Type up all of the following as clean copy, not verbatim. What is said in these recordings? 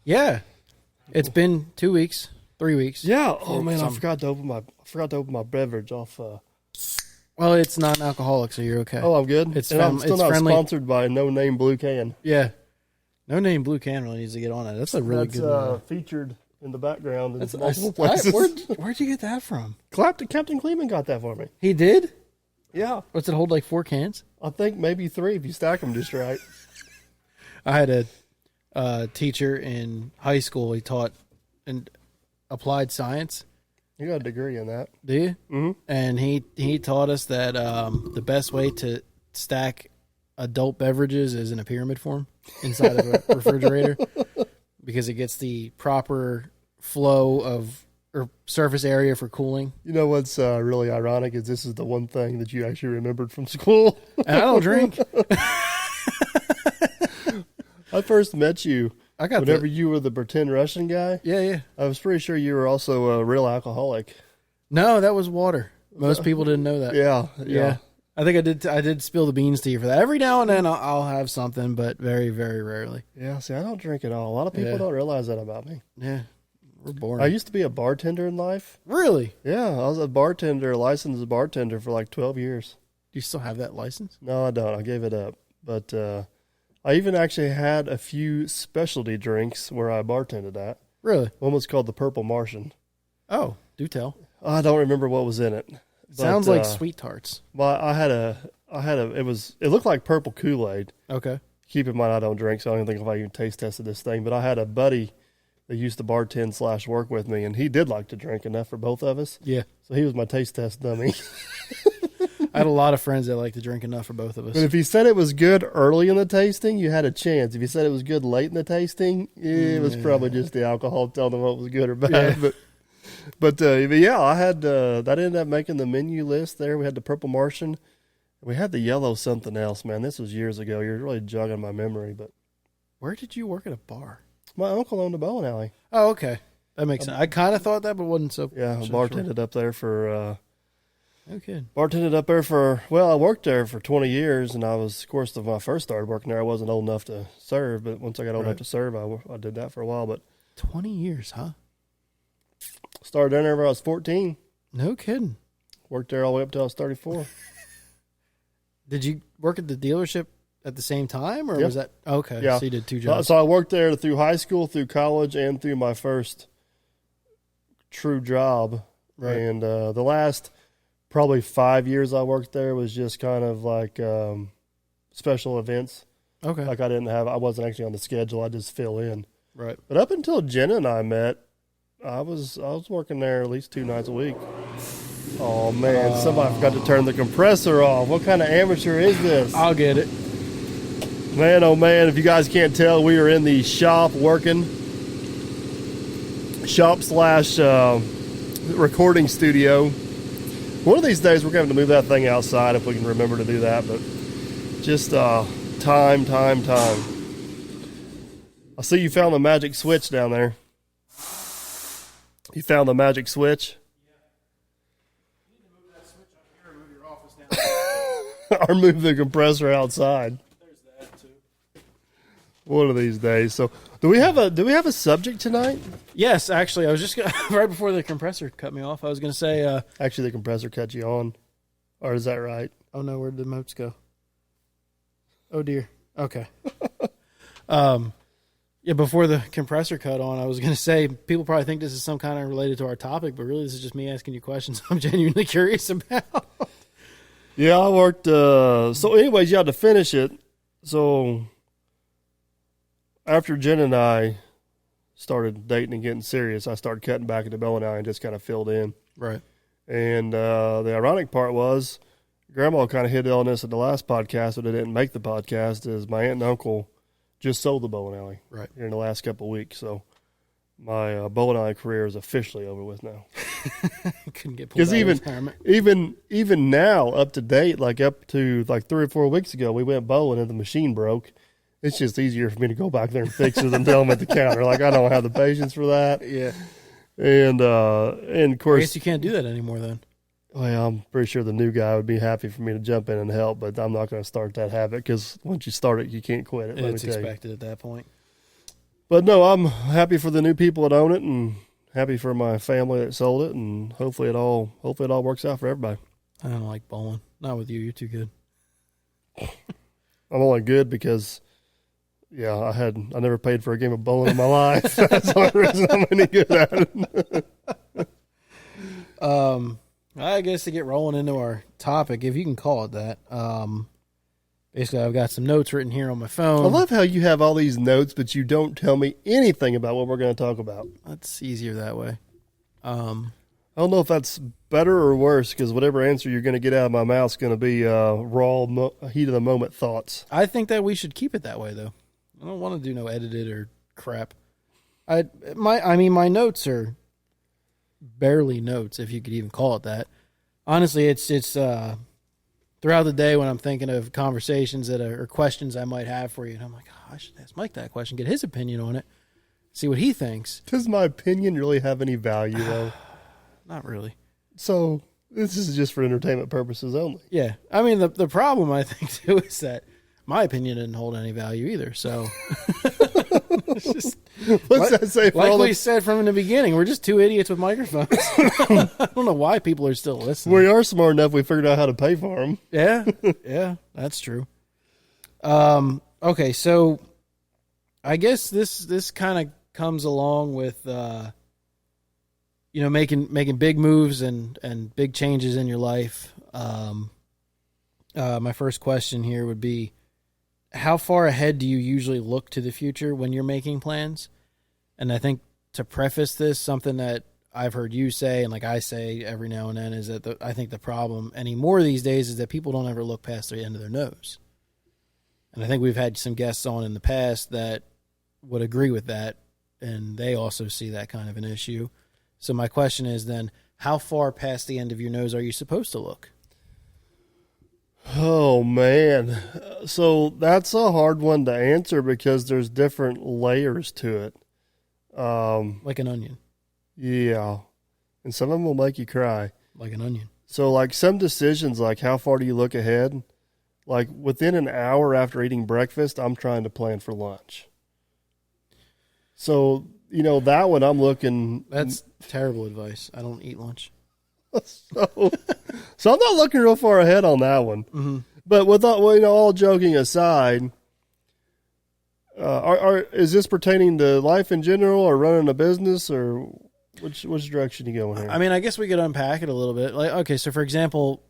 Yeah. It's been 2 weeks, 3 weeks. Yeah. Oh man, I forgot to open my beverage off. Well, it's non-alcoholic, so you're okay. Oh, I'm good. It's I'm still it's not friendly. sponsored by No Name Blue Can. Yeah. No Name Blue Can really needs to get on it. That's a really good. Featured in the background in That's multiple places. Where'd you get that from? Captain Cleveland got that for me. He did? Yeah. What's it hold, like 4 cans? I think maybe 3 if you stack them just right. I had a teacher in high school. He taught in applied science. You got a degree in that. Do you? Mm-hmm. And he taught us that the best way to stack adult beverages is in a pyramid form inside of a refrigerator because it gets the proper flow of or surface area for cooling. You know what's really ironic is this is the one thing that you actually remembered from school. And I don't drink. I first met you whenever the, you were the pretend Russian guy. Yeah. I was pretty sure you were also a real alcoholic. No, that was water. Most people didn't know that. Yeah. I think I did spill the beans to you for that. Every now and then I'll have something, but very, very rarely. Yeah, see, I don't drink at all. A lot of people don't realize that about me. Yeah, we're boring. I used to be a bartender in life. Really? Yeah, I was a bartender, licensed bartender for like 12 years. Do you still have that license? No, I don't. I gave it up. But I even actually had a few specialty drinks where I bartended at. Really? One was called the Purple Martian. Oh, do tell. I don't remember what was in it. Sounds like sweet tarts. Well, it looked like purple Kool-Aid. Okay. Keep in mind, I don't drink, so I don't think if I even taste tested this thing. But I had a buddy that used to bartend / work with me, and he did like to drink enough for both of us. Yeah. So he was my taste test dummy. I had a lot of friends that like to drink enough for both of us. But if he said it was good early in the tasting, you had a chance. If he said it was good late in the tasting, it was probably just the alcohol telling him what was good or bad. Yeah. But yeah, I had that ended up making the menu list there. We had the Purple Martian. We had the yellow something else, man. This was years ago. You're really jogging my memory. But where did you work at a bar? My uncle owned a bowling alley. Oh, okay. That makes sense. I kind of thought that, but wasn't so. Yeah, I bartended up there for. No kidding. Bartended up there I worked there for 20 years, and I was, of course, when I first started working there, I wasn't old enough to serve. But once I got old enough to serve, I did that for a while. But 20 years, huh? Started there whenever I was 14. No kidding. Worked there all the way up till I was 34. Did you work at the dealership at the same time, or was that okay? Yeah. So you did 2 jobs. So I worked there through high school, through college, and through my first true job. Right. And the last probably 5 years I worked there was just kind of like special events. Okay. Like I wasn't actually on the schedule. I just fill in. Right. But up until Jenna and I met, I was working there at least 2 nights a week. Oh man, somebody forgot to turn the compressor off. What kind of amateur is this? I'll get it. Man, oh man, if you guys can't tell, we are in the shop working. Shop / recording studio. One of these days we're going to have to move that thing outside if we can remember to do that, but just time. I see you found the magic switch down there. You found the magic switch? You need to move that switch up here and move your office down. Or move the compressor outside. There's that too. One of these days. So, do we have a subject tonight? Yes, actually, I was just right before the compressor cut me off. I was going to say, Actually, the compressor cut you on, or is that right? oh no, where did the notes go? Oh dear. Okay. Yeah, before the compressor cut on, I was going to say, people probably think this is some kind of related to our topic, but really this is just me asking you questions I'm genuinely curious about. Yeah, I worked. So, anyways, you had to finish it. So, after Jen and I started dating and getting serious, I started cutting back at the bowling alley and just kind of filled in. Right. And the ironic part was, Grandma kind of hit on this at the last podcast, but it didn't make the podcast, is my aunt and uncle just sold the bowling alley here in the last couple of weeks. So my bowling alley career is officially over with now. Couldn't get pulled out of retirement. Even now, up to date, like up to like 3 or 4 weeks ago, we went bowling and the machine broke. It's just easier for me to go back there and fix it than tell them at the counter. Like, I don't have the patience for that. Yeah. And of course, I guess you can't do that anymore then. Well, I'm pretty sure the new guy would be happy for me to jump in and help, but I'm not going to start that habit because once you start it, you can't quit it. It's expected at that point. But no, I'm happy for the new people that own it, and happy for my family that sold it, and hopefully it all works out for everybody. I don't like bowling. Not with you. You're too good. I'm only good because, yeah, I never paid for a game of bowling in my life. That's the only reason I'm any good at it. I guess to get rolling into our topic, if you can call it that. Basically, I've got some notes written here on my phone. I love how you have all these notes, but you don't tell me anything about what we're going to talk about. That's easier that way. I don't know if that's better or worse, because whatever answer you're going to get out of my mouth is going to be raw, heat of the moment thoughts. I think that we should keep it that way, though. I don't want to do no edited or crap. My notes are barely notes, if you could even call it that. Honestly, it's throughout the day when I'm thinking of conversations or questions I might have for you, and I'm like, oh, I should ask Mike that question, get his opinion on it, see what he thinks. Does my opinion really have any value, though? Not really. So this is just for entertainment purposes only. Yeah. I mean, the problem, I think, too, is that my opinion didn't hold any value either. So it's just, what's that say for like all we said from the beginning, we're just two idiots with microphones. I don't know why people are still listening. We are smart enough we figured out how to pay for them. Yeah, that's true. Okay, so I guess this kind of comes along with making big moves and big changes in your life. My first question here would be, how far ahead do you usually look to the future when you're making plans? And I think to preface this, something that I've heard you say, and like I say every now and then, is that I think the problem anymore these days is that people don't ever look past the end of their nose. And I think we've had some guests on in the past that would agree with that, and they also see that kind of an issue. So my question is then, how far past the end of your nose are you supposed to look? Oh, man. So that's a hard one to answer because there's different layers to it. Like an onion. Yeah. And some of them will make you cry. Like an onion. So like some decisions, like how far do you look ahead? Like within an hour after eating breakfast, I'm trying to plan for lunch. So, that one I'm looking. That's terrible advice. I don't eat lunch. So I'm not looking real far ahead on that one. Mm-hmm. But with all joking aside, is this pertaining to life in general, or running a business, or which direction you going here? I mean, I guess we could unpack it a little bit. Like, okay, so for example,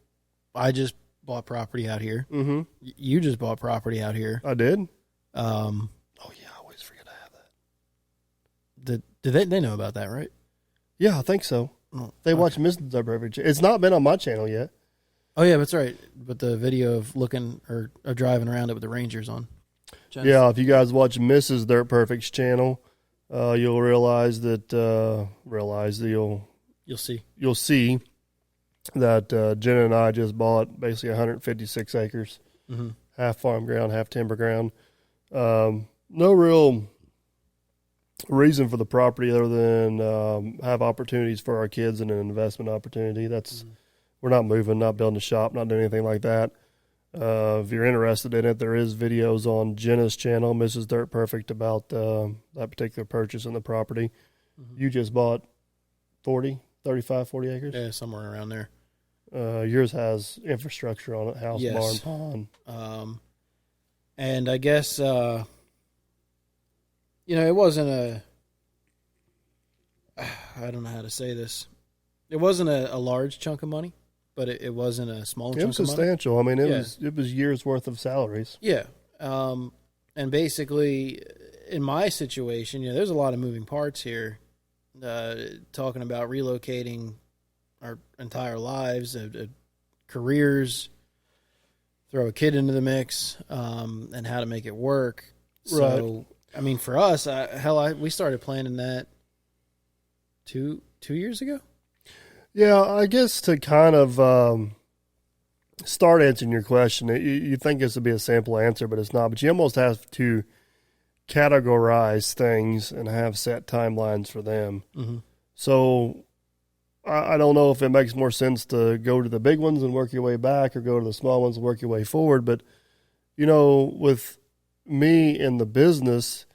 I just bought property out here. Mm-hmm. You just bought property out here. I did. Oh yeah, I always forget I have that. Did they know about that, right? Yeah, I think so. Oh, they watch Mrs. Beverage. It's not been on my channel yet. Oh yeah, that's right. But the video of looking or driving around it with the Rangers on. Genesis. Yeah, if you guys watch Mrs. Dirt Perfect's channel, you'll realize that you'll see that Jenna and I just bought basically 156 acres, mm-hmm. half farm ground, half timber ground. No real reason for the property other than have opportunities for our kids and an investment opportunity. That's we're not moving, not building a shop, not doing anything like that. If you're interested in it, there is videos on Jenna's channel, Mrs. Dirt Perfect, about that particular purchase in the property. Mm-hmm. You just bought 40 acres? Yeah, somewhere around there. Yours has infrastructure on it, house, yes. barn, pond. And I guess, it wasn't I don't know how to say this. It wasn't a large chunk of money, but it wasn't a small chunk of money. It was substantial. I mean, it was years' worth of salaries. Yeah. And basically, in my situation, there's a lot of moving parts here. Talking about relocating our entire lives, careers, throw a kid into the mix, and how to make it work. So, right. I mean, for us, we started planning that 2 years ago. Yeah, I guess to kind of start answering your question, you think this would be a simple answer, but it's not. But you almost have to categorize things and have set timelines for them. Mm-hmm. So I don't know if it makes more sense to go to the big ones and work your way back, or go to the small ones and work your way forward. But, with me in the business,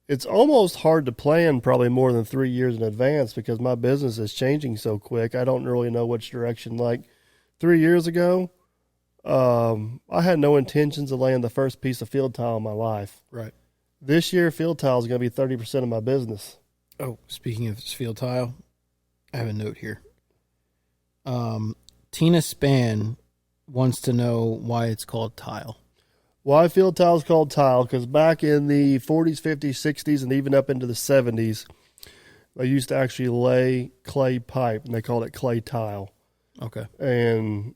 it's almost hard to plan probably more than 3 years in advance because my business is changing so quick. I don't really know which direction. Like 3 years ago, I had no intentions of laying the first piece of field tile in my life. Right. This year, field tile is going to be 30% of my business. Oh, speaking of field tile, I have a note here. Tina Span wants to know why it's called tile. Why field tile is called tile? Because back in the 40s, 50s, 60s, and even up into the 70s, they used to actually lay clay pipe, and they called it clay tile. Okay. And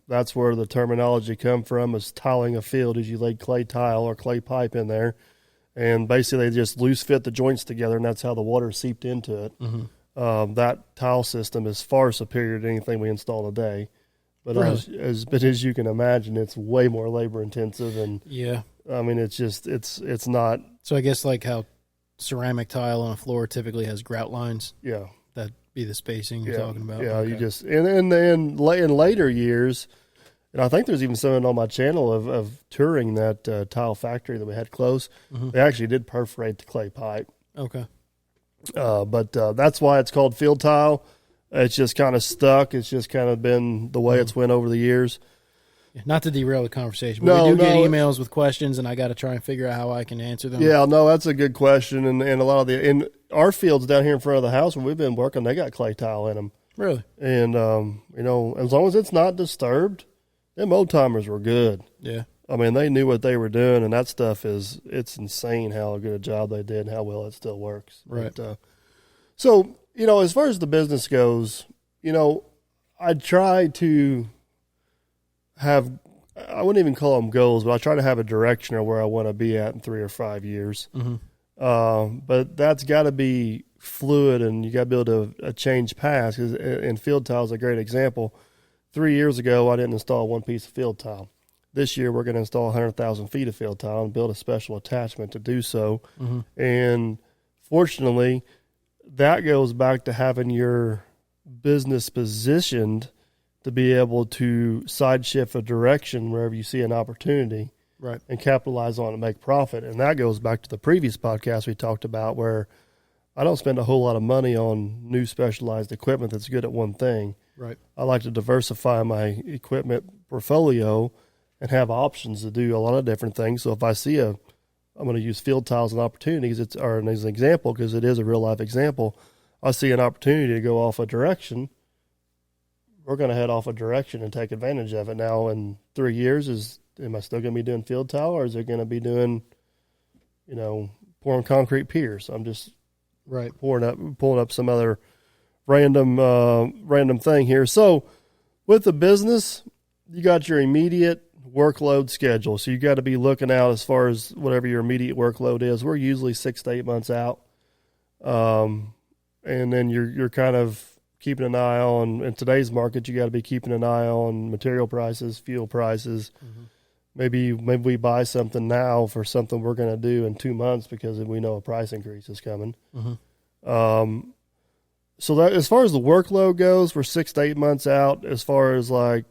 that's where the terminology come from, is tiling a field, is you lay clay tile or clay pipe in there. And basically they just loose fit the joints together, and that's how the water seeped into it. Mm-hmm. That tile system is far superior to anything we install today. But really? as you can imagine, it's way more labor intensive, and yeah, I mean it's not. So I guess like how ceramic tile on a floor typically has grout lines. Yeah, that'd be the spacing you're talking about. Yeah, okay. You just in later years, and I think there's even something on my channel of touring that tile factory that we had close. Mm-hmm. They actually did perforate the clay pipe. Okay, but that's why it's called field tile. It's just kind of stuck. It's just kind of been the way it's went over the years. Not to derail the conversation, but we do get emails with questions, and I got to try and figure out how I can answer them. Yeah, no, that's a good question. And a lot of in our fields down here in front of the house where we've been working, they got clay tile in them. Really? And, as long as it's not disturbed, them old timers were good. Yeah. I mean, they knew what they were doing, and that stuff it's insane how good a job they did and how well it still works. Right. But, as far as the business goes, I try to have, I wouldn't even call them goals, but I try to have a direction of where I want to be at in 3 or 5 years. Mm-hmm. But that's got to be fluid, and you got to be able to change paths. And field tile is a great example. 3 years ago, I didn't install one piece of field tile. This year, we're going to install 100,000 feet of field tile and build a special attachment to do so. Mm-hmm. And fortunately, that goes back to having your business positioned to be able to side shift a direction wherever you see an opportunity, right, and capitalize on it and make profit. And that goes back to the previous podcast we talked about, where I don't spend a whole lot of money on new specialized equipment that's good at one thing. Right. I like to diversify my equipment portfolio and have options to do a lot of different things. So if I see I'm going to use field tiles and opportunities, as an example, because it is a real life example. I see an opportunity to go off a direction. We're going to head off a direction and take advantage of it. Now, in 3 years, am I still going to be doing field tile, or is it going to be doing, pouring concrete piers? I'm just right pulling up some other random thing here. So, with the business, you got your immediate workload schedule. So you got to be looking out as far as whatever your immediate workload is. We're usually 6 to 8 months out. And then you're kind of keeping an eye on, in today's market, you got to be keeping an eye on material prices, fuel prices. Mm-hmm. Maybe we buy something now for something we're going to do in 2 months because we know a price increase is coming. Mm-hmm. So that, as far as the workload goes, we're 6 to 8 months out. As far as like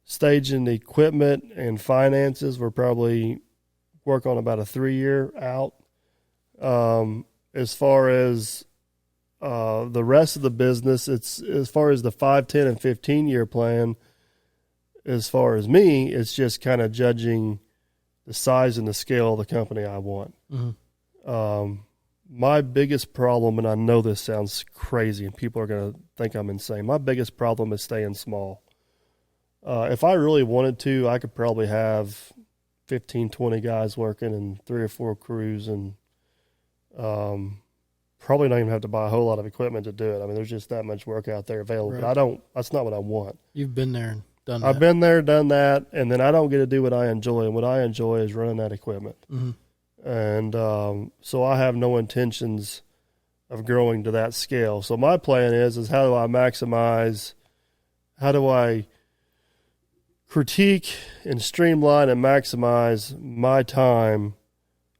staging the equipment and finances, we're probably work on about a 3-year out. As far as the rest of the business, it's as far as the 5, 10, and 15-year plan. As far as me, it's just kind of judging the size and the scale of the company I want. Mm-hmm. My biggest problem, and I know this sounds crazy and people are going to think I'm insane, my biggest problem is staying small. If I really wanted to, I could probably have 15, 20 guys working and 3 or 4 crews, and probably not even have to buy a whole lot of equipment to do it. I mean, there's just that much work out there available. Right. But that's not what I want. You've been there and done that. I've been there, done that, and then I don't get to do what I enjoy. And what I enjoy is running that equipment. Mm-hmm. And so I have no intentions of growing to that scale. So my plan is how do I critique and streamline and maximize my time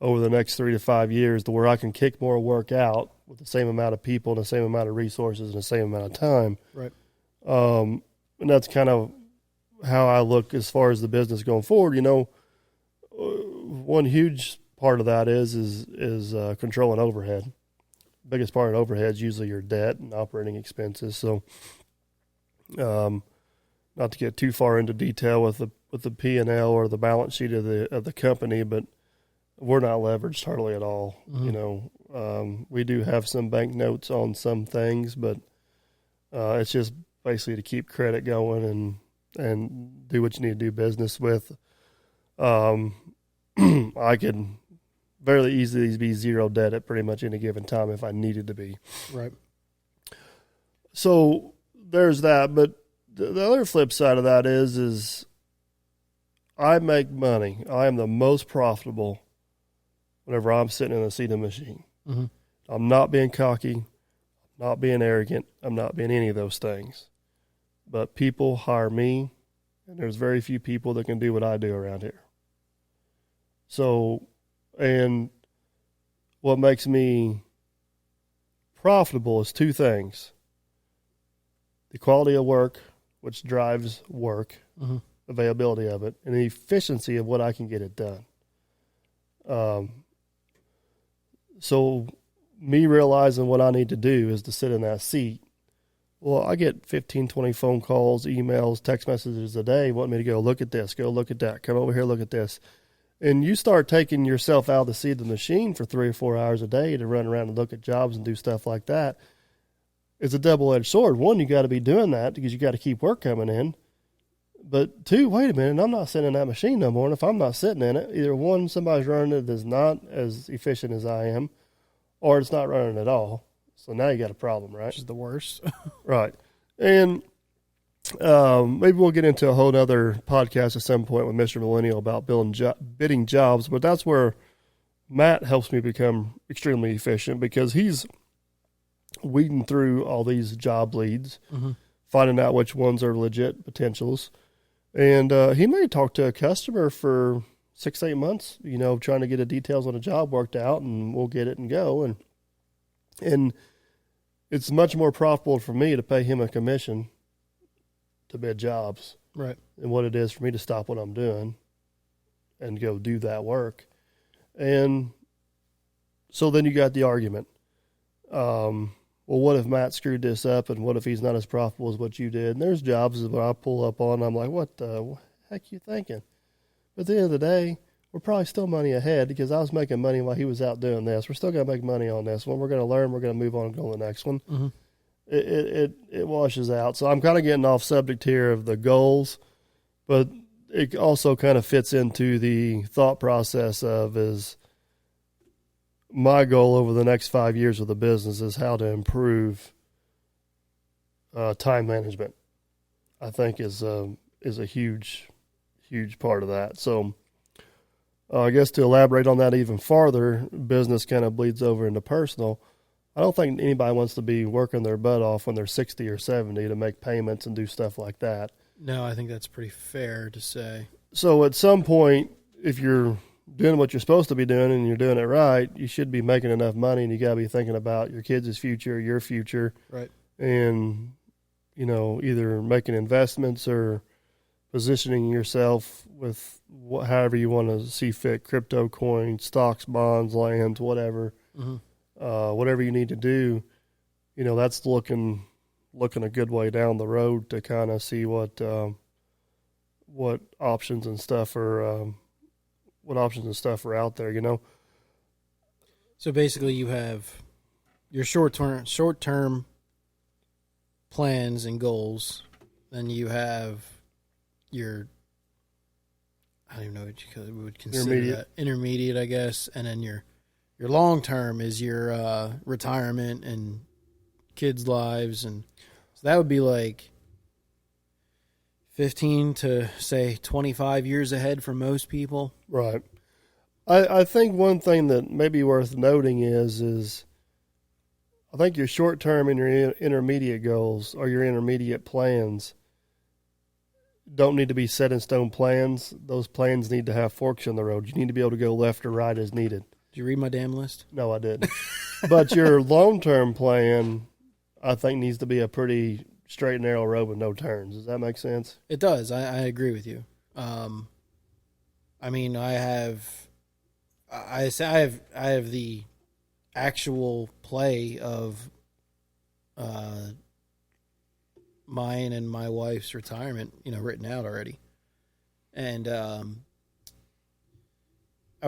over the next 3 to 5 years to where I can kick more work out with the same amount of people and the same amount of resources and the same amount of time. Right. And that's kind of how I look as far as the business going forward. One huge part of that is controlling overhead. Biggest part of overhead is usually your debt and operating expenses. So, not to get too far into detail with the P&L or the balance sheet of the company, but we're not leveraged hardly at all. Mm-hmm. You know, we do have some bank notes on some things, but it's just basically to keep credit going and do what you need to do business with. I could very easily be zero debt at pretty much any given time if I needed to be. Right. So there's that, but the other flip side of that is I make money. I am the most profitable whenever I'm sitting in a seating machine. Mm-hmm. I'm not being cocky, I'm not being arrogant, I'm not being any of those things. But people hire me, and there's very few people that can do what I do around here. So, and what makes me profitable is two things: the quality of work, which drives work, mm-hmm. availability of it, and the efficiency of what I can get it done. So me realizing what I need to do is to sit in that seat. Well, I get 15, 20 phone calls, emails, text messages a day wanting me to go look at this, go look at that, come over here, look at this. And you start taking yourself out of the seat of the machine for 3 or 4 hours a day to run around and look at jobs and do stuff like that. It's a double-edged sword. One, you got to be doing that because you got to keep work coming in. But two, wait a minute, I'm not sitting in that machine no more. And if I'm not sitting in it, either one, somebody's running it that's not as efficient as I am, or it's not running at all. So now you got a problem, right? Which is the worst. Right. And maybe we'll get into a whole other podcast at some point with Mr. Millennial about bidding jobs, but that's where Matt helps me become extremely efficient because he's weeding through all these job leads, mm-hmm. finding out which ones are legit potentials. And he may talk to a customer for 6-8 months, you know, trying to get the details on a job worked out, and we'll get it and go. And it's much more profitable for me to pay him a commission to bid jobs, right, than what it is for me to stop what I'm doing and go do that work. And so then you got the argument. Well, what if Matt screwed this up, and what if he's not as profitable as what you did? And there's jobs that I pull up on, I'm like, what the heck you thinking? But at the end of the day, we're probably still money ahead because I was making money while he was out doing this. We're still going to make money on this one. We're going to learn. We're going to move on and go to the next one. Mm-hmm. It washes out. So I'm kind of getting off subject here of the goals, but it also kind of fits into the thought process of is my goal over the next 5 years of the business is how to improve time management. I think is a huge part of that. So I guess to elaborate on that even farther, business kind of bleeds over into personal. I don't think anybody wants to be working their butt off when they're 60 or 70 to make payments and do stuff like that. No, I think that's pretty fair to say. So at some point, if you're doing what you're supposed to be doing and you're doing it right, you should be making enough money, and you got to be thinking about your kids' future, your future. Right. And, you know, either making investments or positioning yourself with however you want to see fit, crypto coins, stocks, bonds, lands, whatever. Mm-hmm. Whatever you need to do, you know, that's looking a good way down the road to kind of see what options and stuff are out there, you know. So basically, you have your short term plans and goals, then you have your, I don't even know what you would consider that, intermediate, I guess, and then your long term is your retirement and kids' lives, and so that would be like 15 to say 25 years ahead for most people. Right. I think one thing that may be worth noting is I think your short term and your intermediate goals or your intermediate plans don't need to be set in stone plans. Those plans need to have forks in the road. You need to be able to go left or right as needed. Did you read my damn list? No, I didn't. But your long-term plan, I think, needs to be a pretty straight and narrow road with no turns. Does that make sense? It does. I agree with you. I mean, I I have the actual play of mine and my wife's retirement, written out already. And I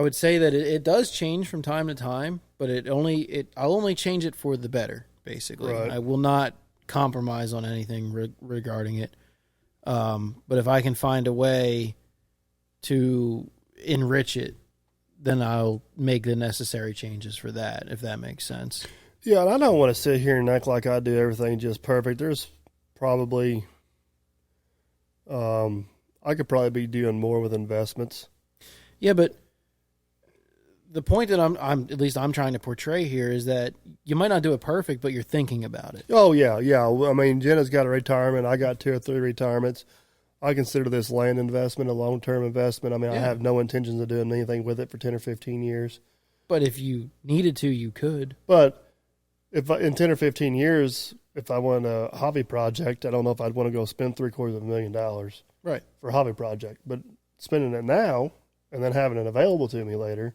would say that it does change from time to time, but I'll only change it for the better, basically. Right. I will not compromise on anything regarding it. But if I can find a way to enrich it, then I'll make the necessary changes for that, if that makes sense. Yeah, and I don't want to sit here and act like I do everything just perfect. There's probably, I could probably be doing more with investments. Yeah, but the point that I'm trying to portray here is that you might not do it perfect, but you're thinking about it. Oh, yeah. I mean, Jenna's got a retirement. I got 2 or 3 retirements. I consider this land investment a long-term investment. I mean, I have no intentions of doing anything with it for 10 or 15 years. But if you needed to, you could. But in 10 or 15 years, if I want a hobby project, I don't know if I'd want to go spend $750,000 right for a hobby project. But spending it now and then having it available to me later,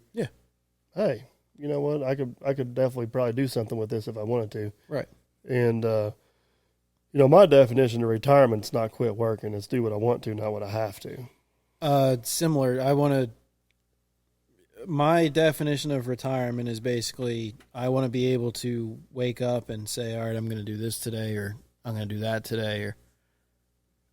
hey, you know what? I could definitely probably do something with this if I wanted to. Right. And my definition of retirement's not quit working. It's do what I want to, not what I have to. Similar. My definition of retirement is basically I want to be able to wake up and say, all right, I'm going to do this today, or I'm going to do that today, or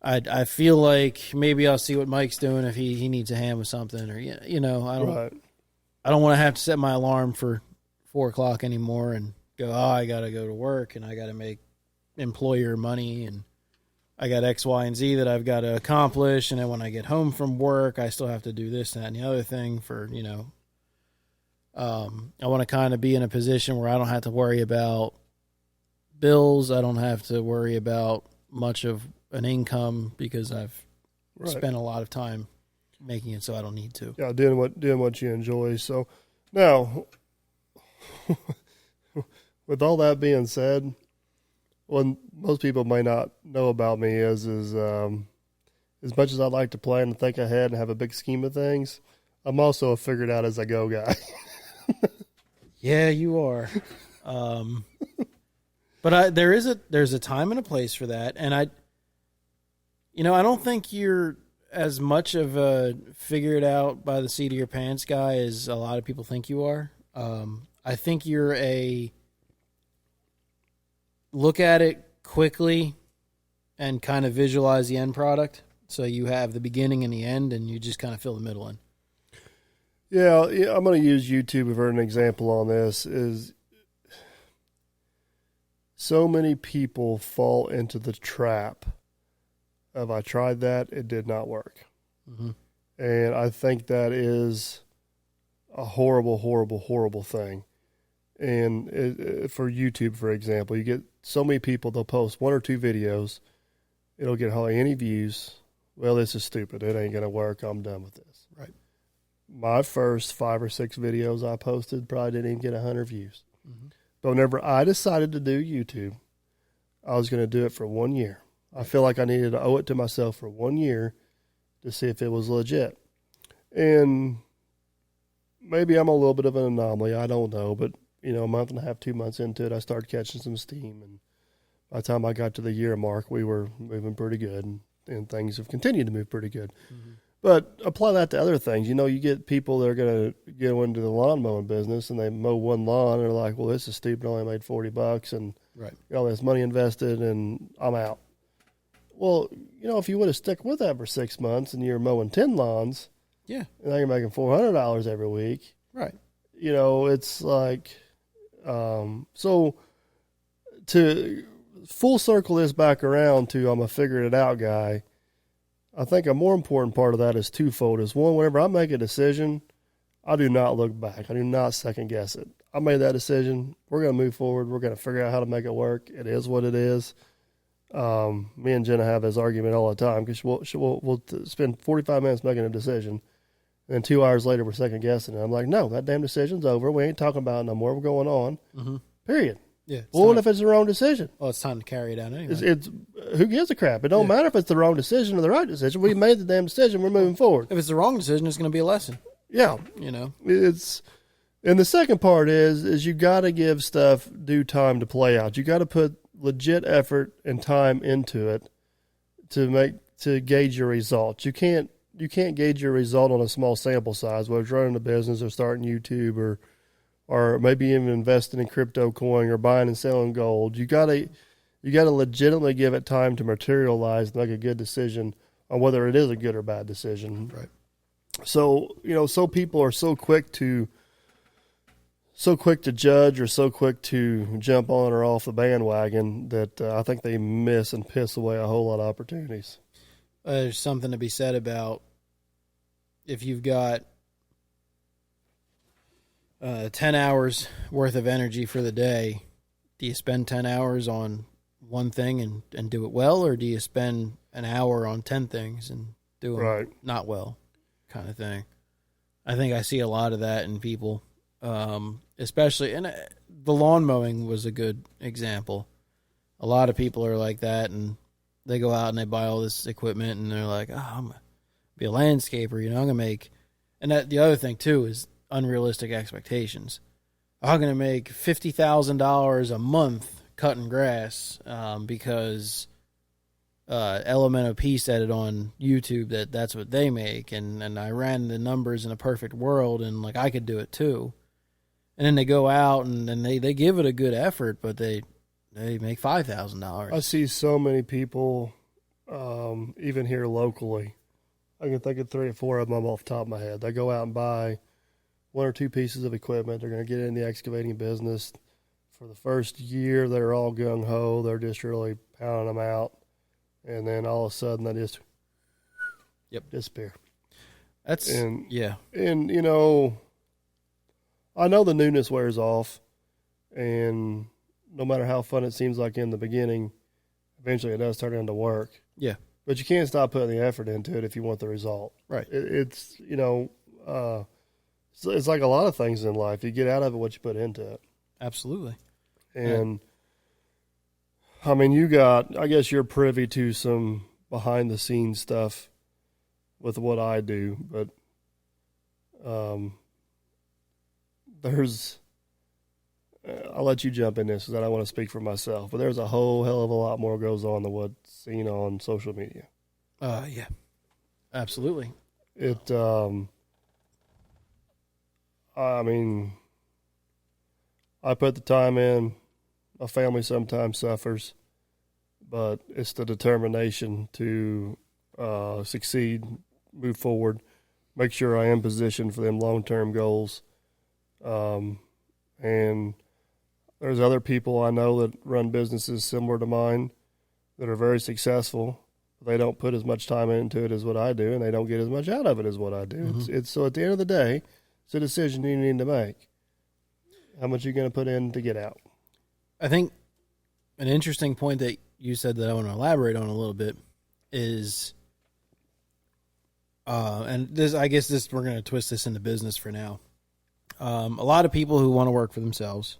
I feel like maybe I'll see what Mike's doing if he needs a hand with something, or I don't want to have to set my alarm for 4:00 anymore and go, I got to go to work and I got to make employer money and I got X, Y, and Z that I've got to accomplish. And then when I get home from work, I still have to do this, that, and the other thing for, I want to kind of be in a position where I don't have to worry about bills. I don't have to worry about much of an income because I've spent a lot of time making it so I don't need to. Yeah, doing what you enjoy. So now, with all that being said, what most people may not know about me is as much as I like to plan and think ahead and have a big scheme of things, I'm also a figured out as I go guy. Yeah, you are. But there's a time and a place for that, and I don't think you're as much of a figure it out by the seat of your pants guy as a lot of people think you are. I think you're a look at it quickly and kind of visualize the end product. So you have the beginning and the end, and you just kind of fill the middle in. Yeah, I'm going to use YouTube for an example on this. Is so many people fall into the trap of I tried that, it did not work. Mm-hmm. And I think that is a horrible, horrible, horrible thing. And for YouTube, for example, you get so many people, they'll post 1 or 2 videos. It'll get hardly any views. Well, this is stupid. It ain't going to work. I'm done with this. Right. My first 5 or 6 videos I posted probably didn't even get 100 views. Mm-hmm. But whenever I decided to do YouTube, I was going to do it for 1 year. I feel like I needed to owe it to myself for 1 year to see if it was legit. And maybe I'm a little bit of an anomaly. I don't know. But, a month and a half, 2 months into it, I started catching some steam. And by the time I got to the year mark, we were moving pretty good. And things have continued to move pretty good. Mm-hmm. But apply that to other things. You get people that are going to go into the lawn mowing business and they mow one lawn and they're like, well, this is stupid. I only made $40 and got all this money invested and I'm out. Well, if you would have stuck with that for 6 months and you're mowing 10 lawns, and now you're making $400 every week, right? It's like, so to full circle this back around to I'm a figured it out guy. I think a more important part of that is twofold. Is one, whenever I make a decision, I do not look back. I do not second guess it. I made that decision. We're going to move forward. We're going to figure out how to make it work. It is what it is. Me and Jenna have this argument all the time because we'll spend 45 minutes making a decision, and then 2 hours later we're second guessing it. I'm like, no, that damn decision's over. We ain't talking about it no more. We're going on. Mm-hmm. Period. Yeah. Well, what if it's the wrong decision? Well, it's time to carry it out anyway. It's who gives a crap? It don't matter if it's the wrong decision or the right decision. We made the damn decision. We're moving forward. If it's the wrong decision, it's going to be a lesson. Yeah. It's, and the second part is you got to give stuff due time to play out. You got to put legit effort and time into it to gauge your results. You can't gauge your result on a small sample size, whether it's running a business or starting YouTube or maybe even investing in crypto coin or buying and selling gold. You gotta legitimately give it time to materialize and make a good decision on whether it is a good or bad decision. Right. So, so people are so quick to judge or so quick to jump on or off the bandwagon that I think they miss and piss away a whole lot of opportunities. There's something to be said about if you've got 10 hours worth of energy for the day, do you spend 10 hours on one thing and do it well, or do you spend an hour on 10 things and do them not well, kind of thing? I think I see a lot of that in people, especially, and the lawn mowing was a good example. A lot of people are like that, and they go out and they buy all this equipment, and they're like, oh, I'm going to be a landscaper, I'm going to make, and that the other thing, too, is unrealistic expectations. I'm going to make $50,000 a month cutting grass because Element P said it on YouTube that's what they make, and I ran the numbers in a perfect world, and like I could do it too. And then they go out and they give it a good effort, but they make $5,000. I see so many people, even here locally. I can think of 3 or 4 of them off the top of my head. They go out and buy 1 or 2 pieces of equipment. They're going to get in the excavating business. For the first year, they're all gung-ho. They're just really pounding them out. And then all of a sudden, they just disappear. And I know the newness wears off. And no matter how fun it seems like in the beginning, eventually it does turn into work. Yeah. But you can't stop putting the effort into it if you want the result. Right. It's like a lot of things in life. You get out of it what you put into it. Absolutely. And, I mean, I guess you're privy to some behind-the-scenes stuff with what I do, but I'll let you jump in this because I don't want to speak for myself, but there's a whole hell of a lot more goes on than what's seen on social media. Yeah. Absolutely. I mean, I put the time in. My family sometimes suffers, but it's the determination to succeed, move forward, make sure I am positioned for them long-term goals. And there's other people I know that run businesses similar to mine that are very successful. They don't put as much time into it as what I do, and they don't get as much out of it as what I do. Mm-hmm. So at the end of the day, it's a decision you need to make. How much are you going to put in to get out? I think an interesting point that you said that I want to elaborate on a little bit is, and this, I guess we're going to twist this into business for now. A lot of people who want to work for themselves,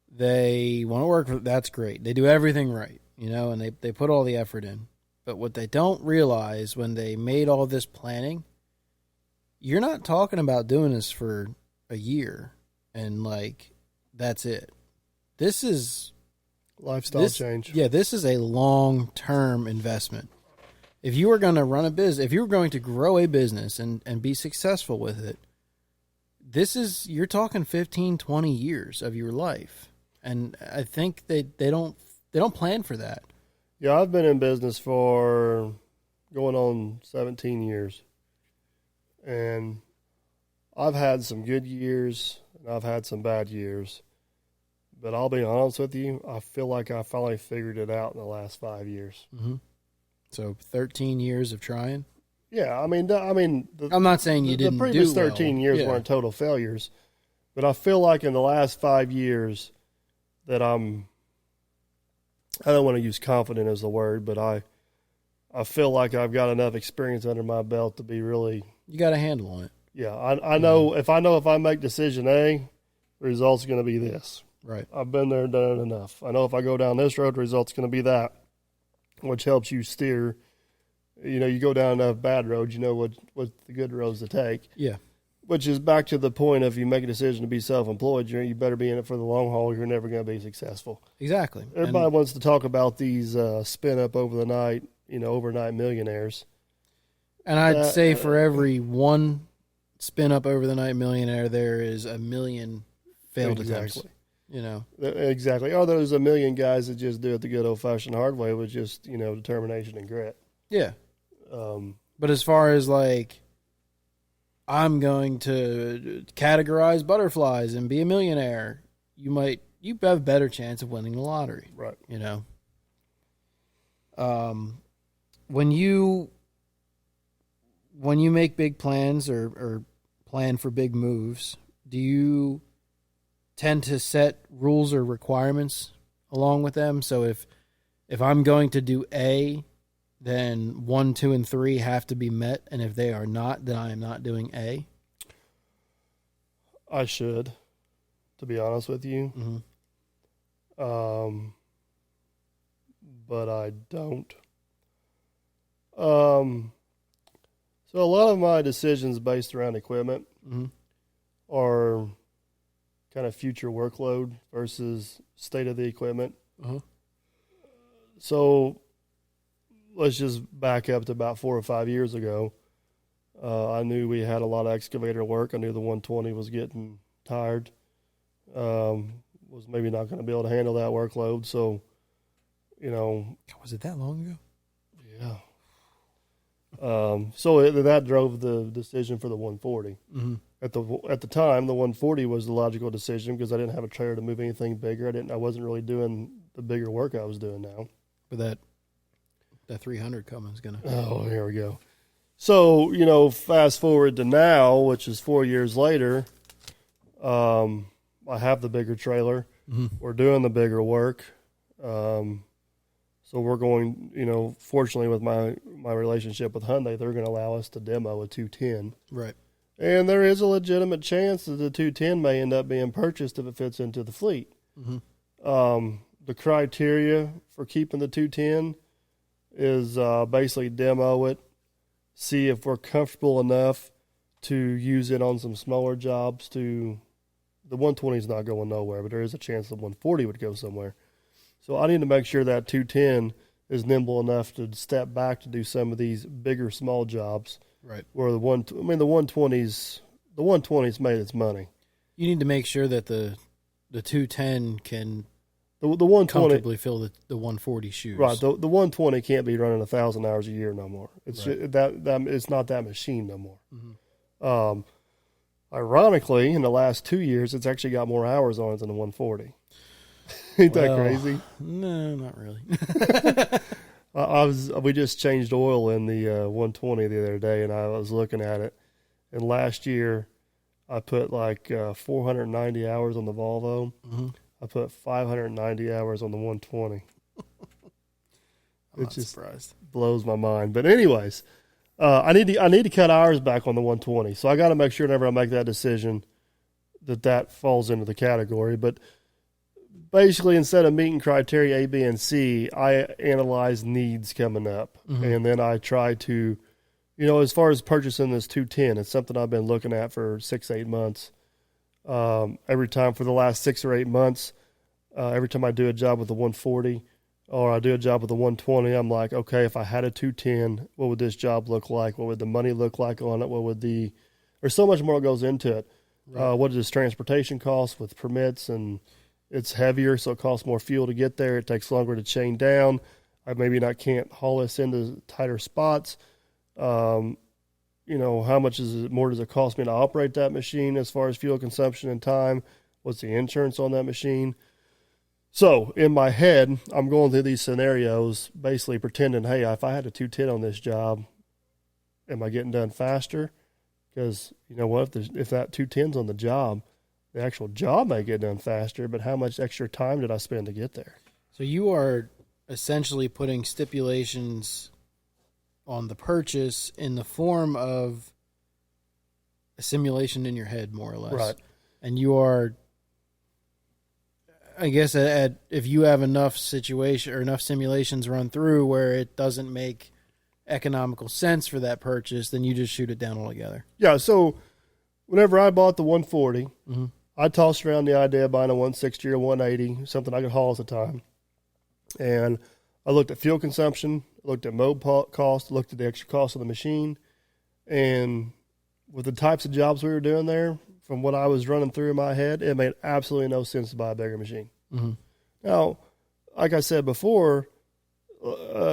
they want to work for, that's great. They do everything right, and they put all the effort in. But what they don't realize when they made all this planning, you're not talking about doing this for a year and that's it. This is lifestyle change. Yeah, this is a long-term investment. If you are going to run a business, if you're going to grow a business and be successful with it, you're talking 15, 20 years of your life. And I think they don't plan for that. Yeah, I've been in business for going on 17 years. And I've had some good years and I've had some bad years. But I'll be honest with you, I feel like I finally figured it out in the last 5 years. Mm-hmm. So 13 years of trying? Yeah, I mean, I'm not saying you didn't do well. The previous 13 years weren't total failures, but I feel like in the last 5 years that I don't want to use confident as the word, but I feel like I've got enough experience under my belt to be really. You got a handle on it. Yeah, I know if I make decision A, the result's going to be this. Right. I've been there and done it enough. I know if I go down this road, the result's going to be that, which helps you steer. You go down enough bad roads, you know what the good roads to take. Yeah. Which is back to the point of you make a decision to be self-employed, you better be in it for the long haul. You're never going to be successful. Exactly. Everybody wants to talk about these spin up over the night, overnight millionaires. And I'd say for every one spin up over the night millionaire, there is a million failed attempts. Exactly. Or there's a million guys that just do it the good old-fashioned hard way with just, determination and grit. Yeah. But as far as like, I'm going to categorize butterflies and be a millionaire, you have a better chance of winning the lottery. Right. When you make big plans or plan for big moves, do you tend to set rules or requirements along with them? So if I'm going to do A, then 1, 2, and 3 have to be met, and if they are not, then I am not doing A. I should, to be honest with you. Mm-hmm. But I don't. So a lot of my decisions based around equipment Mm-hmm. are kind of future workload versus state of the equipment. Uh-huh. So let's just back up to about 4 or 5 years ago. I knew we had a lot of excavator work. I knew the 120 was getting tired. Was maybe not going to be able to handle that workload. So, Was it that long ago? Yeah. So that drove the decision for the 140. Mm-hmm. At the time, the 140 was the logical decision because I didn't have a trailer to move anything bigger. I wasn't really doing the bigger work I was doing now. But that 300 coming is gonna. Oh, here we go. So fast forward to now, which is 4 years later. I have the bigger trailer. Mm-hmm. We're doing the bigger work. So we're going. Fortunately, with my relationship with Hyundai, they're going to allow us to demo a 210. Right. And there is a legitimate chance that the 210 may end up being purchased if it fits into the fleet. Mm-hmm. The criteria for keeping the 210 is basically demo it, see if we're comfortable enough to use it on some smaller jobs. The 120 is not going nowhere, but there is a chance the 140 would go somewhere. So I need to make sure that 210 is nimble enough to step back to do some of these bigger small jobs. Right. Where the 120's made its money. You need to make sure that the 210 can The 120 comfortably fill the 140 shoes. Right. The 120 can't be running 1,000 hours a year no more. It's right. that it's not that machine no more. Mm-hmm. Ironically, in the last 2 years, it's actually got more hours on it than the 140. Ain't that crazy? No, not really. We just changed oil in the 120 the other day, and I was looking at it. And last year, I put like 490 hours on the Volvo. Mm-hmm. I put 590 hours on the 120. I'm not surprised. Blows my mind. But anyways, I need to cut hours back on the 120. So I got to make sure whenever I make that decision that falls into the category. But basically, instead of meeting criteria A, B, and C, I analyze needs coming up. Mm-hmm. And then I try to, as far as purchasing this 210, it's something I've been looking at for 6-8 months. Every time for the last 6 or 8 months, every time I do a job with the 140 or I do a job with the 120, I'm like, okay, if I had a 210, what would this job look like? What would the money look like on it? There's so much more goes into it. Right. What does transportation cost with permits? And it's heavier, so it costs more fuel to get there. It takes longer to chain down. I can't haul this into tighter spots. How much more does it cost me to operate that machine as far as fuel consumption and time? What's the insurance on that machine? So in my head, I'm going through these scenarios, basically pretending, hey, if I had a 210 on this job, am I getting done faster? Because you know what, if that 210's on the job, the actual job may get done faster, but how much extra time did I spend to get there? So you are essentially putting stipulations on the purchase in the form of a simulation in your head, more or less. Right. And you are, I guess, if you have enough simulations run through where it doesn't make economical sense for that purchase, then you just shoot it down altogether. Yeah. So whenever I bought the 140, I tossed around the idea of buying a 160 or 180, something I could haul at the time. And I looked at fuel consumption, looked at mode cost, looked at the extra cost of the machine. And with the types of jobs we were doing there, from what I was running through in my head, it made absolutely no sense to buy a bigger machine. Now, like I said before,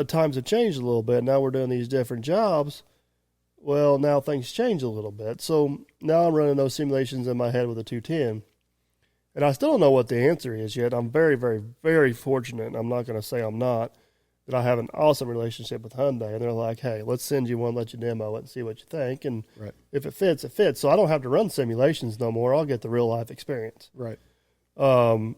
times have changed a little bit. Now we're doing these different jobs. Well, now things change a little bit. So now I'm running those simulations in my head with a 210. And I still don't know what the answer is yet. I'm very, very, very fortunate. I'm not going to say I'm not. That I have an awesome relationship with Hyundai. And they're like, hey, let's send you one, let you demo it and see what you think. And if it fits, it fits. So I don't have to run simulations no more. I'll get the real life experience. Right. Our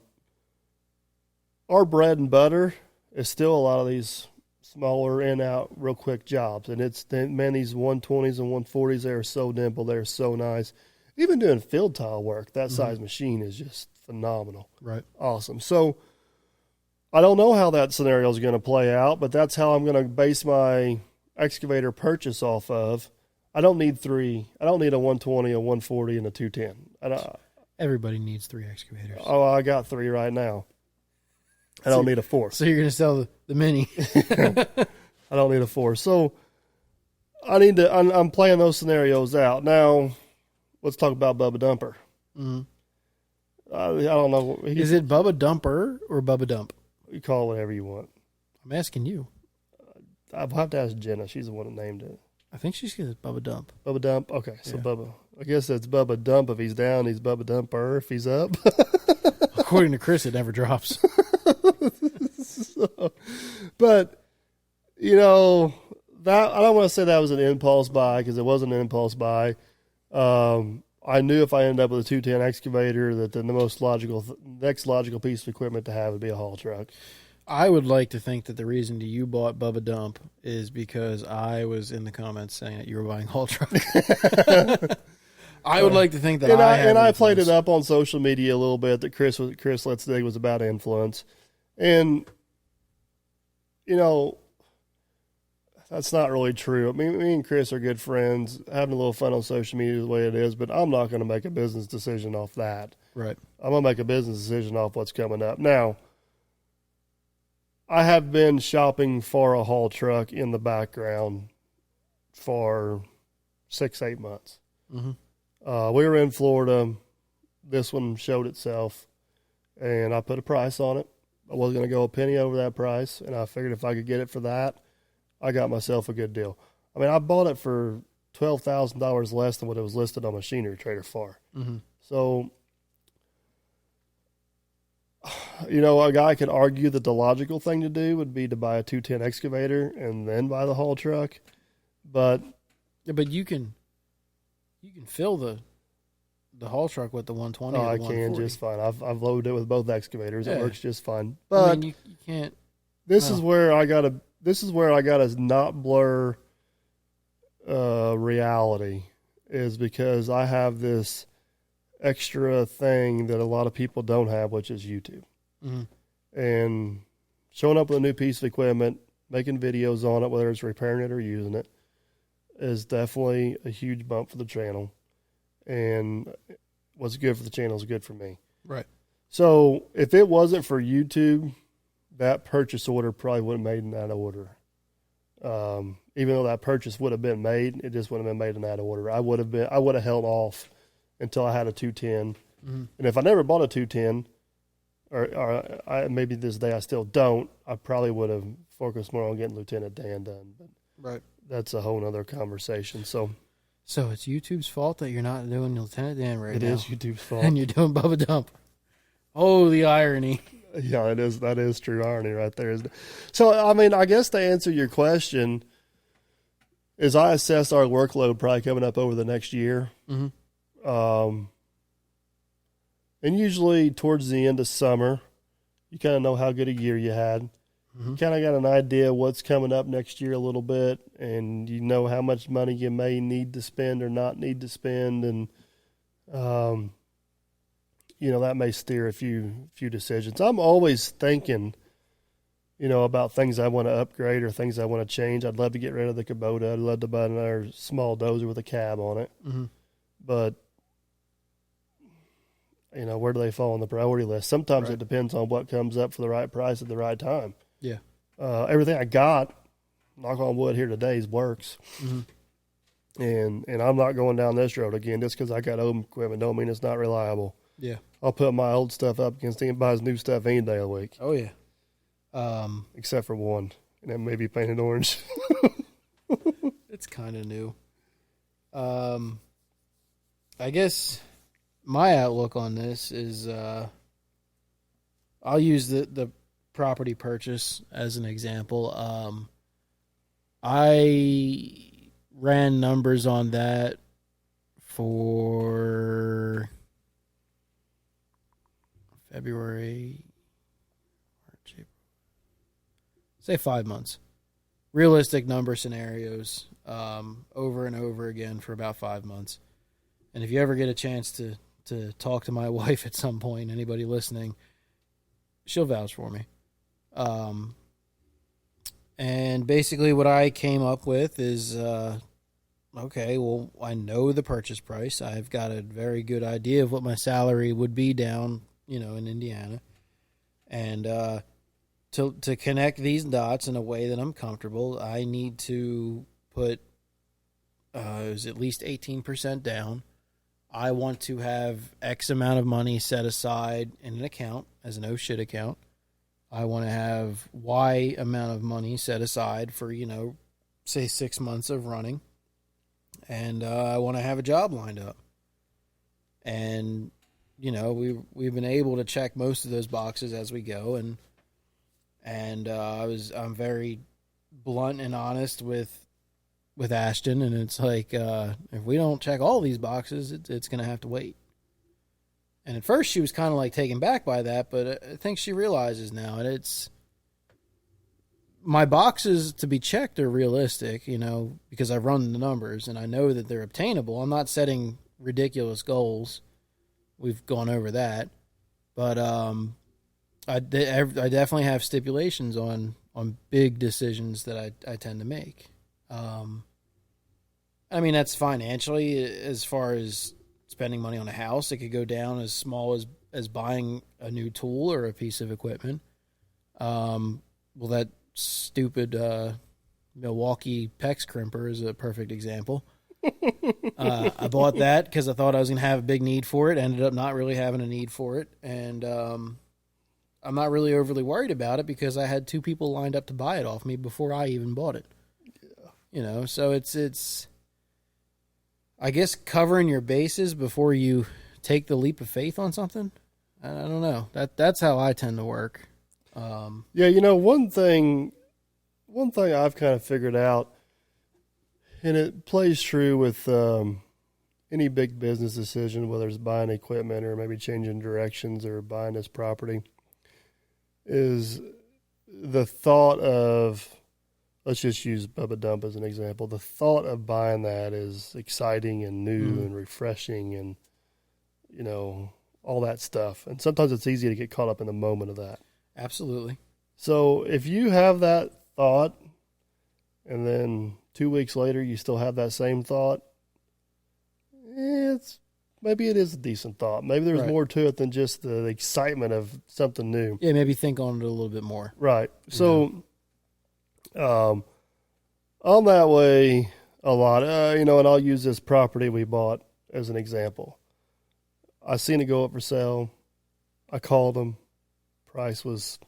bread and butter is still a lot of these smaller in out real quick jobs. And it's, man, these 120s and 140s, they are so nimble. They're so nice. Even doing field tile work, that size machine is just phenomenal. Right. Awesome. So I don't know how that scenario is going to play out, but that's how I'm going to base my excavator purchase off of. I don't need three. I don't need a 120, a 140, and a 210. Everybody needs 3 excavators. Oh, I got 3 right now. I don't need a 4. So you're going to sell the Mini. I don't need a 4. So I need to. I'm playing those scenarios out now. Let's talk about Bubba Dumper. I don't know. Is it Bubba Dumper or Bubba Dump? You call it whatever you want. I'm asking you. I'll have to ask Jenna. She's the one that named it. I think she says Bubba Dump. Bubba Dump? Okay, so yeah. Bubba. I guess it's Bubba Dump if he's down. He's Bubba Dumper if he's up. According to Chris, it never drops. But, you know, that I don't want to say that was an impulse buy because it wasn't an impulse buy. I knew if I ended up with a 210 excavator that the next logical piece of equipment to have would be a haul truck. I would like to think that the reason you bought Bubba Dump is because I was in the comments saying that you were buying haul truck. I would like to think that I played it up on social media a little bit that Chris Let's Dig was about influence. And, you know, that's not really true. I mean, me and Chris are good friends, having a little fun on social media the way it is, but I'm not going to make a business decision off that. Right. I'm going to make a business decision off what's coming up. Now, I have been shopping for a haul truck in the background for 6-8 months. We were in Florida. This one showed itself, and I put a price on it. I wasn't going to go a penny over that price, and I figured if I could get it for that, I got myself a good deal. I mean, I bought it for $12,000 less than what it was listed on Machinery Trader for. So, you know, a guy could argue that the logical thing to do would be to buy a 210 excavator and then buy the haul truck. But you can fill the haul truck with the 120. Oh, I can just fine. I've loaded it with both excavators. Yeah. It works just fine. But I mean, you can't. This is where I gotta not blur reality, is because I have this extra thing that a lot of people don't have, which is YouTube. And showing up with a new piece of equipment, making videos on it, whether it's repairing it or using it, is definitely a huge bump for the channel. And what's good for the channel is good for me. Right. So if it wasn't for YouTube, that purchase order probably would have made in that order. Even though that purchase would have been made, it just wouldn't have been made in that order. I would have held off until I had a 210. And if I never bought a 210, or maybe this day I still don't, I probably would have focused more on getting Lieutenant Dan done. But right. That's a whole other conversation. So it's YouTube's fault that you're not doing Lieutenant Dan right now. It is YouTube's fault. And you're doing Bubba Dump. Oh, the irony. Yeah, that is true irony right there, isn't it? So, I mean, I guess to answer your question, is I assess our workload probably coming up over the next year. And usually towards the end of summer, you kind of know how good a year you had. You kind of got an idea what's coming up next year a little bit, and you know how much money you may need to spend or not need to spend, and you know, that may steer a few decisions. I'm always thinking, you know, about things I want to upgrade or things I want to change. I'd love to get rid of the Kubota. I'd love to buy another small dozer with a cab on it. But where do they fall on the priority list? Sometimes it depends on what comes up for the right price at the right time. Yeah. Everything I got, knock on wood here today, works. Mm-hmm. And I'm not going down this road again. Just because I got old equipment don't mean it's not reliable. Yeah. I'll put my old stuff up against anybody's new stuff any day of the week. Oh, yeah. Except for one, and that may be painted orange. It's kind of new. I guess my outlook on this is I'll use the property purchase as an example. I ran numbers on that for February, March, April. Say 5 months. Realistic number scenarios over and over again for about 5 months. And if you ever get a chance to talk to my wife at some point, anybody listening, she'll vouch for me. And basically what I came up with is, okay, well, I know the purchase price. I've got a very good idea of what my salary would be down, in Indiana. And to connect these dots in a way that I'm comfortable, I need to put it was at least 18% down. I want to have X amount of money set aside in an account as an oh shit account. I want to have Y amount of money set aside for, say 6 months of running. And I want to have a job lined up. And, we've been able to check most of those boxes as we go. And I'm very blunt and honest with Ashton. And it's like, if we don't check all these boxes, it's going to have to wait. And at first she was kind of like taken back by that, but I think she realizes now, and it's my boxes to be checked are realistic, because I've run the numbers and I know that they're obtainable. I'm not setting ridiculous goals. We've gone over that, but I definitely have stipulations on big decisions that I tend to make. That's financially, as far as spending money on a house. It could go down as small as buying a new tool or a piece of equipment. That stupid Milwaukee PEX crimper is a perfect example. I bought that because I thought I was going to have a big need for it. Ended up not really having a need for it. And I'm not really overly worried about it because I had 2 people lined up to buy it off me before I even bought it. Yeah. So it's I guess covering your bases before you take the leap of faith on something. I don't know. That's how I tend to work. One thing I've kind of figured out, and it plays true with any big business decision, whether it's buying equipment or maybe changing directions or buying this property, is the thought of, let's just use Bubba Dump as an example. The thought of buying that is exciting and new and refreshing and, all that stuff. And sometimes it's easy to get caught up in the moment of that. Absolutely. So if you have that thought and then 2 weeks later you still have that same thought, maybe it is a decent thought. Maybe there's more to it than just the excitement of something new. Yeah, maybe think on it a little bit more. Right. So I'm that way a lot, and I'll use this property we bought as an example. I seen it go up for sale. I called them. Price was,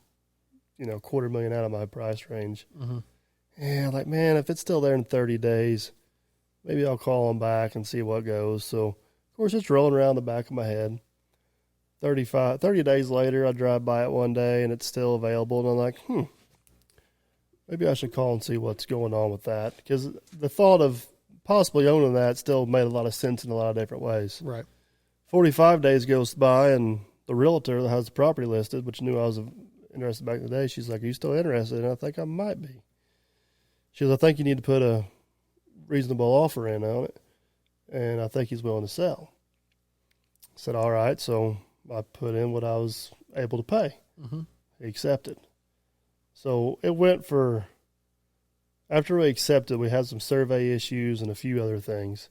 $250,000 out of my price range. Mm-hmm. Yeah, like, man, if it's still there in 30 days, maybe I'll call them back and see what goes. So, of course, it's rolling around the back of my head. 30 days later, I drive by it one day, and it's still available. And I'm like, maybe I should call and see what's going on with that. Because the thought of possibly owning that still made a lot of sense in a lot of different ways. Right. 45 days goes by, and the realtor that has the property listed, which knew I was interested back in the day, she's like, are you still interested? And I think I might be. She goes, I think you need to put a reasonable offer in on it, and I think he's willing to sell. I said, all right. So I put in what I was able to pay. Mm-hmm. He accepted. So it went for, after we accepted, we had some survey issues and a few other things.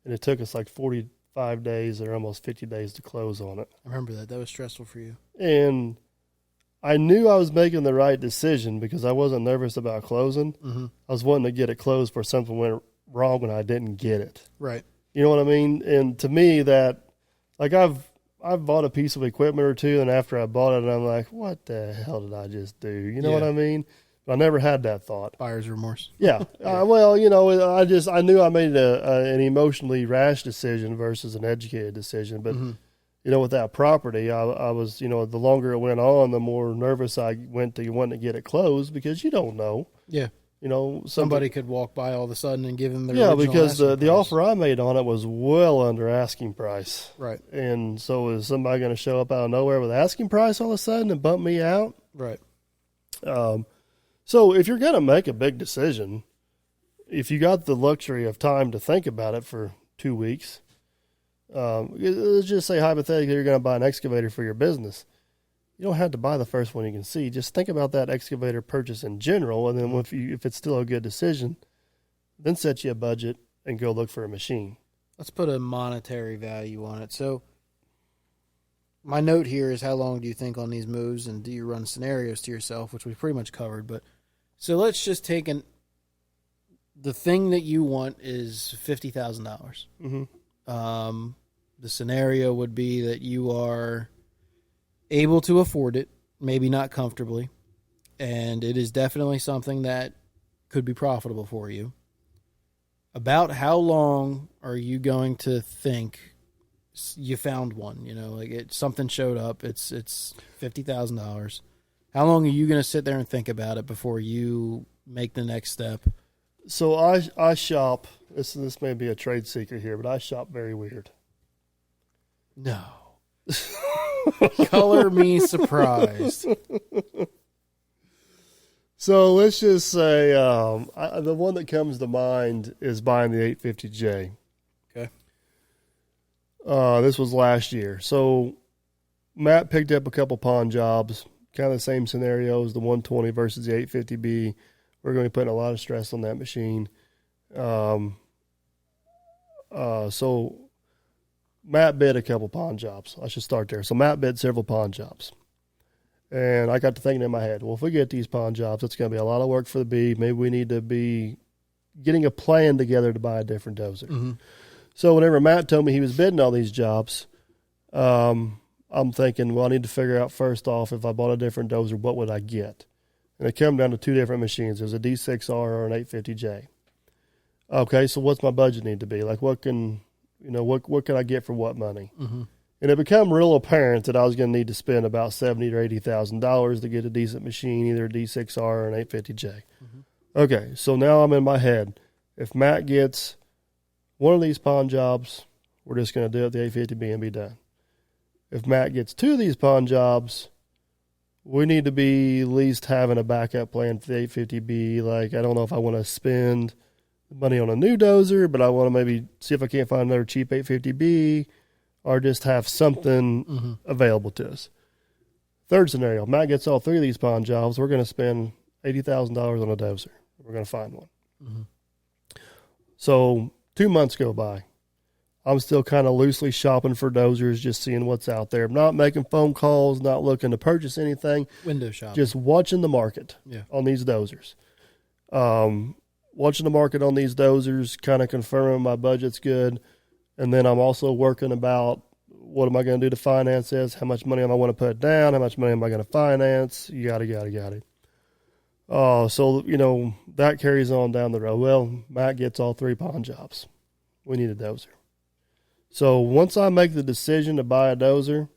And it took us like 5 days or almost 50 days to close on it. I remember that. That was stressful for you. And I knew I was making the right decision because I wasn't nervous about closing. Mm-hmm. I was wanting to get it closed for something went wrong when I didn't get it. Right. You know what I mean? And to me, that, like, I've bought a piece of equipment or two, and after I bought it, I'm like, what the hell did I just do? You know what I mean? But I never had that thought. Buyer's remorse. Yeah. Well, you know, I knew I made an emotionally rash decision versus an educated decision. But, you know, with that property, I was, you know, the longer it went on, the more nervous I went to wanting to get it closed because you don't know. Yeah. You know, somebody could walk by all of a sudden and give him the original because the offer I made on it was well under asking price. Right. And so is somebody going to show up out of nowhere with asking price all of a sudden and bump me out? Right. So if you're going to make a big decision, if you got the luxury of time to think about it for 2 weeks, let's just say hypothetically you're going to buy an excavator for your business. You don't have to buy the first one you can see. Just think about that excavator purchase in general, and then if it's still a good decision, then set you a budget and go look for a machine. Let's put a monetary value on it. So my note here is, how long do you think on these moves, and do you run scenarios to yourself, which we pretty much covered. But so let's just take the thing that you want is $50,000. Mm-hmm. The scenario would be that you are able to afford it, maybe not comfortably, and it is definitely something that could be profitable for you. About how long are you going to think you found one? You know, like something showed up, it's $50,000. How long are you going to sit there and think about it before you make the next step? So I shop, this may be a trade secret here, but I shop very weird. No. Color me surprised. So let's just say the one that comes to mind is buying the 850J. Okay. This was last year. So Matt picked up a couple pawn jobs, kind of the same scenario as the 120 versus the 850B. We're going to be putting a lot of stress on that machine. So Matt bid a couple pawn jobs. I should start there. So Matt bid several pawn jobs. And I got to thinking in my head, well, if we get these pawn jobs, it's going to be a lot of work for the B. Maybe we need to be getting a plan together to buy a different dozer. Mm-hmm. So whenever Matt told me he was bidding all these jobs, I'm thinking, well, I need to figure out first off, if I bought a different dozer, what would I get? And it came down to two different machines. There's a D6R or an 850J. Okay, so what's my budget need to be? Like what can I get for what money? Mm-hmm. And it became real apparent that I was going to need to spend about $70,000 or $80,000 to get a decent machine, either a D6R or an 850J. Mm-hmm. Okay, so now I'm in my head. If Matt gets one of these pawn jobs, we're just going to do it the 850B and be done. If Matt gets two of these pawn jobs, we need to be at least having a backup plan for the 850B. Like, I don't know if I want to spend money on a new dozer, but I want to maybe see if I can't find another cheap 850B or just have something available to us. Third scenario, Matt gets all three of these pawn jobs. We're going to spend $80,000 on a dozer. We're going to find one. Mm-hmm. So 2 months go by. I'm still kind of loosely shopping for dozers, just seeing what's out there. I'm not making phone calls, not looking to purchase anything. Window shopping. Just watching the market on these dozers. Watching the market on these dozers, kind of confirming my budget's good. And then I'm also working about what am I going to do to finance this? How much money am I want to put down? How much money am I going to finance? Yada. So, you know, that carries on down the road. Well, Matt gets all three pawn jobs. We need a dozer. So once I make the decision to buy a dozer,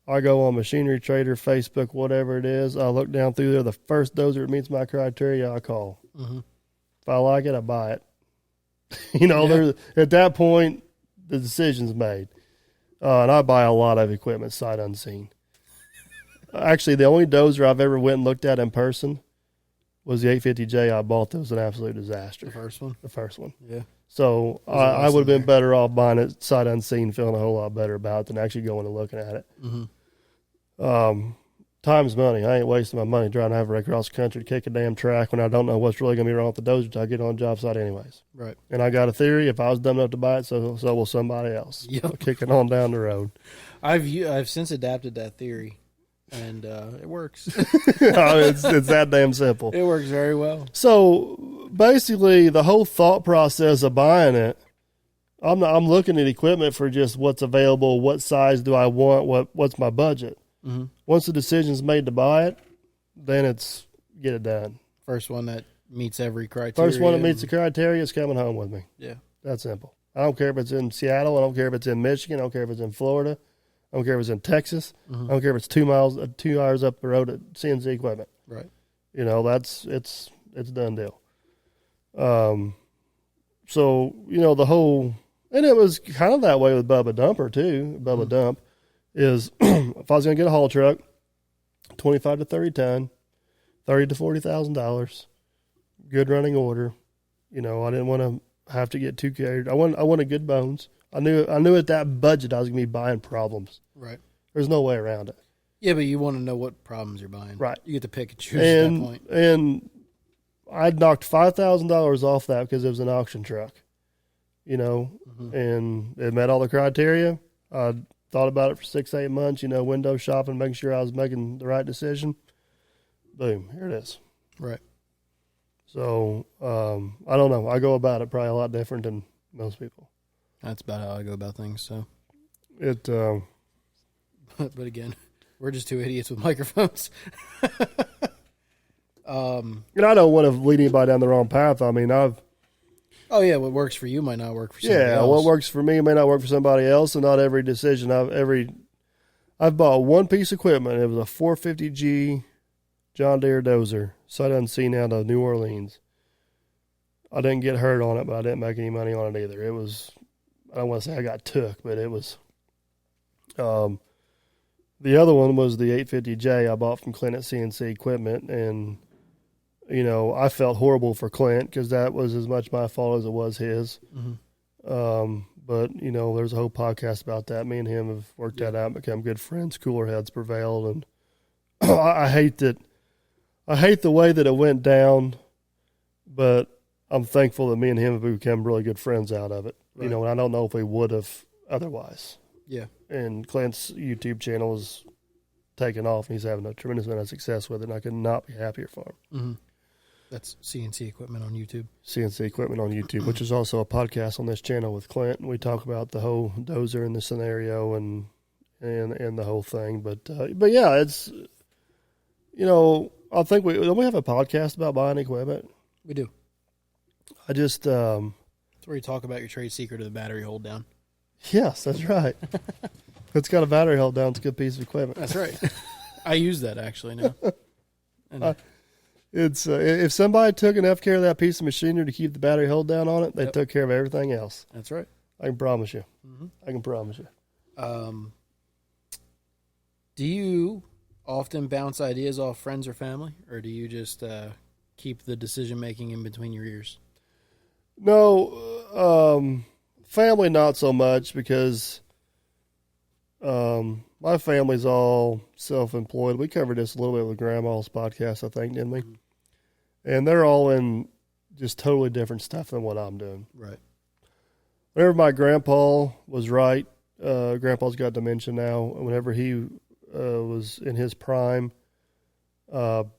I go on Machinery Trader, Facebook, whatever it is. I look down through there. The first dozer that meets my criteria, I call. Mm-hmm. If I like it, I buy it. You know, at that point, the decision's made. And I buy a lot of equipment sight unseen. Actually, the only dozer I've ever went and looked at in person was the 850J I bought. That was an absolute disaster. The first one? The first one. Yeah. So I would have been better off buying it sight unseen, feeling a whole lot better about it than actually going and looking at it. Mm-hmm. time's money. I ain't wasting my money trying to have her across the country to kick a damn track when I don't know what's really going to be wrong with the dozer until I get on a job site anyways. Right. And I got a theory. If I was dumb enough to buy it, so will somebody else. Yep. Kicking on down the road. I've since adapted that theory, and it works. It's that damn simple. It works very well. So basically, the whole thought process of buying it, I'm looking at equipment for just what's available, what size do I want, what's my budget. Mm-hmm. Once the decision's made to buy it, then it's get it done. First one that meets every criteria. First one that meets the criteria is coming home with me. Yeah. That's simple. I don't care if it's in Seattle. I don't care if it's in Michigan. I don't care if it's in Florida. I don't care if it's in Texas. Mm-hmm. I don't care if it's 2 hours up the road at CNC Equipment. Right. You know, it's a done deal. So, you know, the whole, and it was kind of that way with Bubba Dumper too. Bubba Mm-hmm. Dump is, if I was going to get a haul truck, 25 to 30 ton, $30,000 to $40,000, good running order. You know, I didn't want to have to get too carried. I wanted good bones. I knew at that budget I was going to be buying problems. Right. There's no way around it. Yeah, but you want to know what problems you're buying. Right. You get to pick and choose at that point. And I'd knocked $5,000 off that because it was an auction truck, you know, Mm-hmm. and it met all the criteria. I thought about it for 6-8 months, you know, window shopping, making sure I was making the right decision. Boom, here it is. Right. So I don't know. I go about it probably a lot different than most people. That's about how I go about things. So, It, but again, we're just two idiots with microphones. and I don't want to lead anybody down the wrong path. I mean, Oh yeah, what works for you might not work for somebody else. what works for me may not work for somebody else, and not every decision I've bought one piece of equipment. It was a 450G John Deere dozer, sight unseen out of New Orleans. I didn't get hurt on it, but I didn't make any money on it either. It was, I don't want to say I got took, but it was. The other one was the 850J I bought from Clint at CNC Equipment, and you know, I felt horrible for Clint because that was as much my fault as it was his. Mm-hmm. But, you know, there's a whole podcast about that. Me and him have worked that out and become good friends. Cooler heads prevailed. And I hate the way that it went down, but I'm thankful that me and him have become really good friends out of it. Right. You know, and I don't know if we would have otherwise. Yeah. And Clint's YouTube channel is taking off, and he's having a tremendous amount of success with it, and I could not be happier for him. Mm-hmm. That's CNC Equipment on YouTube. CNC Equipment on YouTube, which is also a podcast on this channel with Clint. And we talk about the whole dozer in the scenario and the whole thing. But yeah, it's, you know, I think we have a podcast about buying equipment. We do. I just It's where you talk about your trade secret of the battery hold down. yes, that's right. It's got a battery hold down. It's a good piece of equipment. That's right. I use that actually now. And, It's if somebody took enough care of that piece of machinery to keep the battery hold down on it, they took care of everything else. that's right. I can promise you. Mm-hmm. I can promise you. Do you often bounce ideas off friends or family, or do you just keep the decision making in between your ears? No, family not so much because my family's all self-employed. We covered this a little bit with Grandma's podcast, I think, didn't we? Mm-hmm. And they're all in just totally different stuff than what I'm doing. Right. Whenever my grandpa was right, Grandpa's got dementia now. Whenever he was in his prime,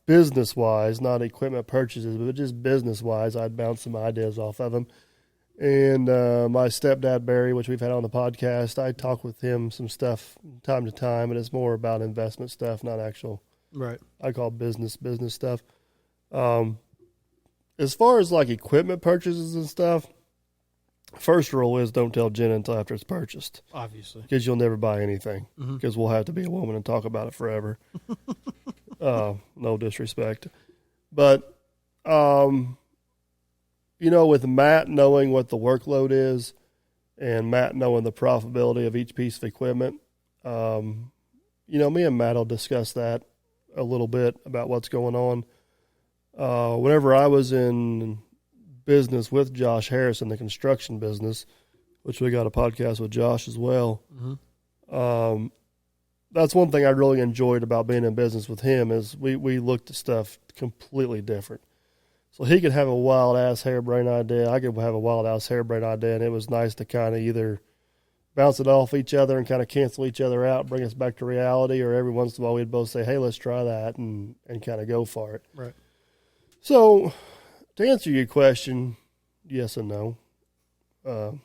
business-wise, not equipment purchases, but just business-wise, I'd bounce some ideas off of him. And my stepdad, Barry, which we've had on the podcast, I talk with him some stuff time to time, and it's more about investment stuff, not actual, right. I call business stuff. As far as like equipment purchases and stuff, first rule is don't tell Jen until after it's purchased. Obviously. Because you'll never buy anything. Mm-hmm. Because we'll have to be a woman and talk about it forever. No disrespect. But, you know, with Matt knowing what the workload is and Matt knowing the profitability of each piece of equipment, you know, me and Matt will discuss that a little bit about what's going on. Whenever I was in business with Josh Harris in the construction business, which we got a podcast with Josh as well, mm-hmm. that's one thing I really enjoyed about being in business with him is we looked at stuff completely different. So he could have a wild-ass harebrained idea. I could have a wild-ass harebrained idea, and it was nice to kind of either bounce it off each other and kind of cancel each other out, bring us back to reality, or every once in a while we'd both say, hey, let's try that, and kind of go for it. Right. So to answer your question, yes and no. That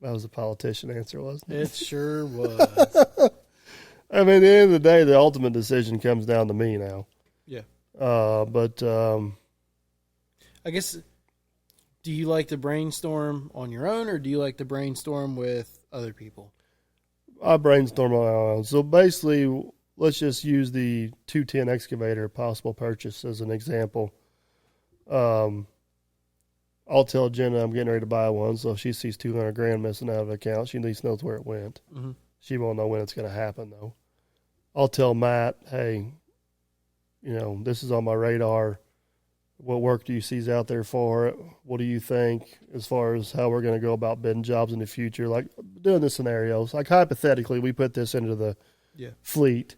was a politician answer, wasn't it? It sure was. I mean, at the end of the day, the ultimate decision comes down to me now. Yeah. But I guess, do you like to brainstorm on your own, or do you like to brainstorm with other people? I brainstorm on my own. So basically, let's just use the 210 excavator possible purchase as an example. I'll tell Jenna I'm getting ready to buy one, so if she sees $200,000 missing out of the account, she at least knows where it went. Mm-hmm. She won't know when it's going to happen, though. I'll tell Matt, hey, this is on my radar. What work do you see out there for it? What do you think as far as how we're going to go about bidding jobs in the future? Like doing the scenarios. Like hypothetically, we put this into the fleet.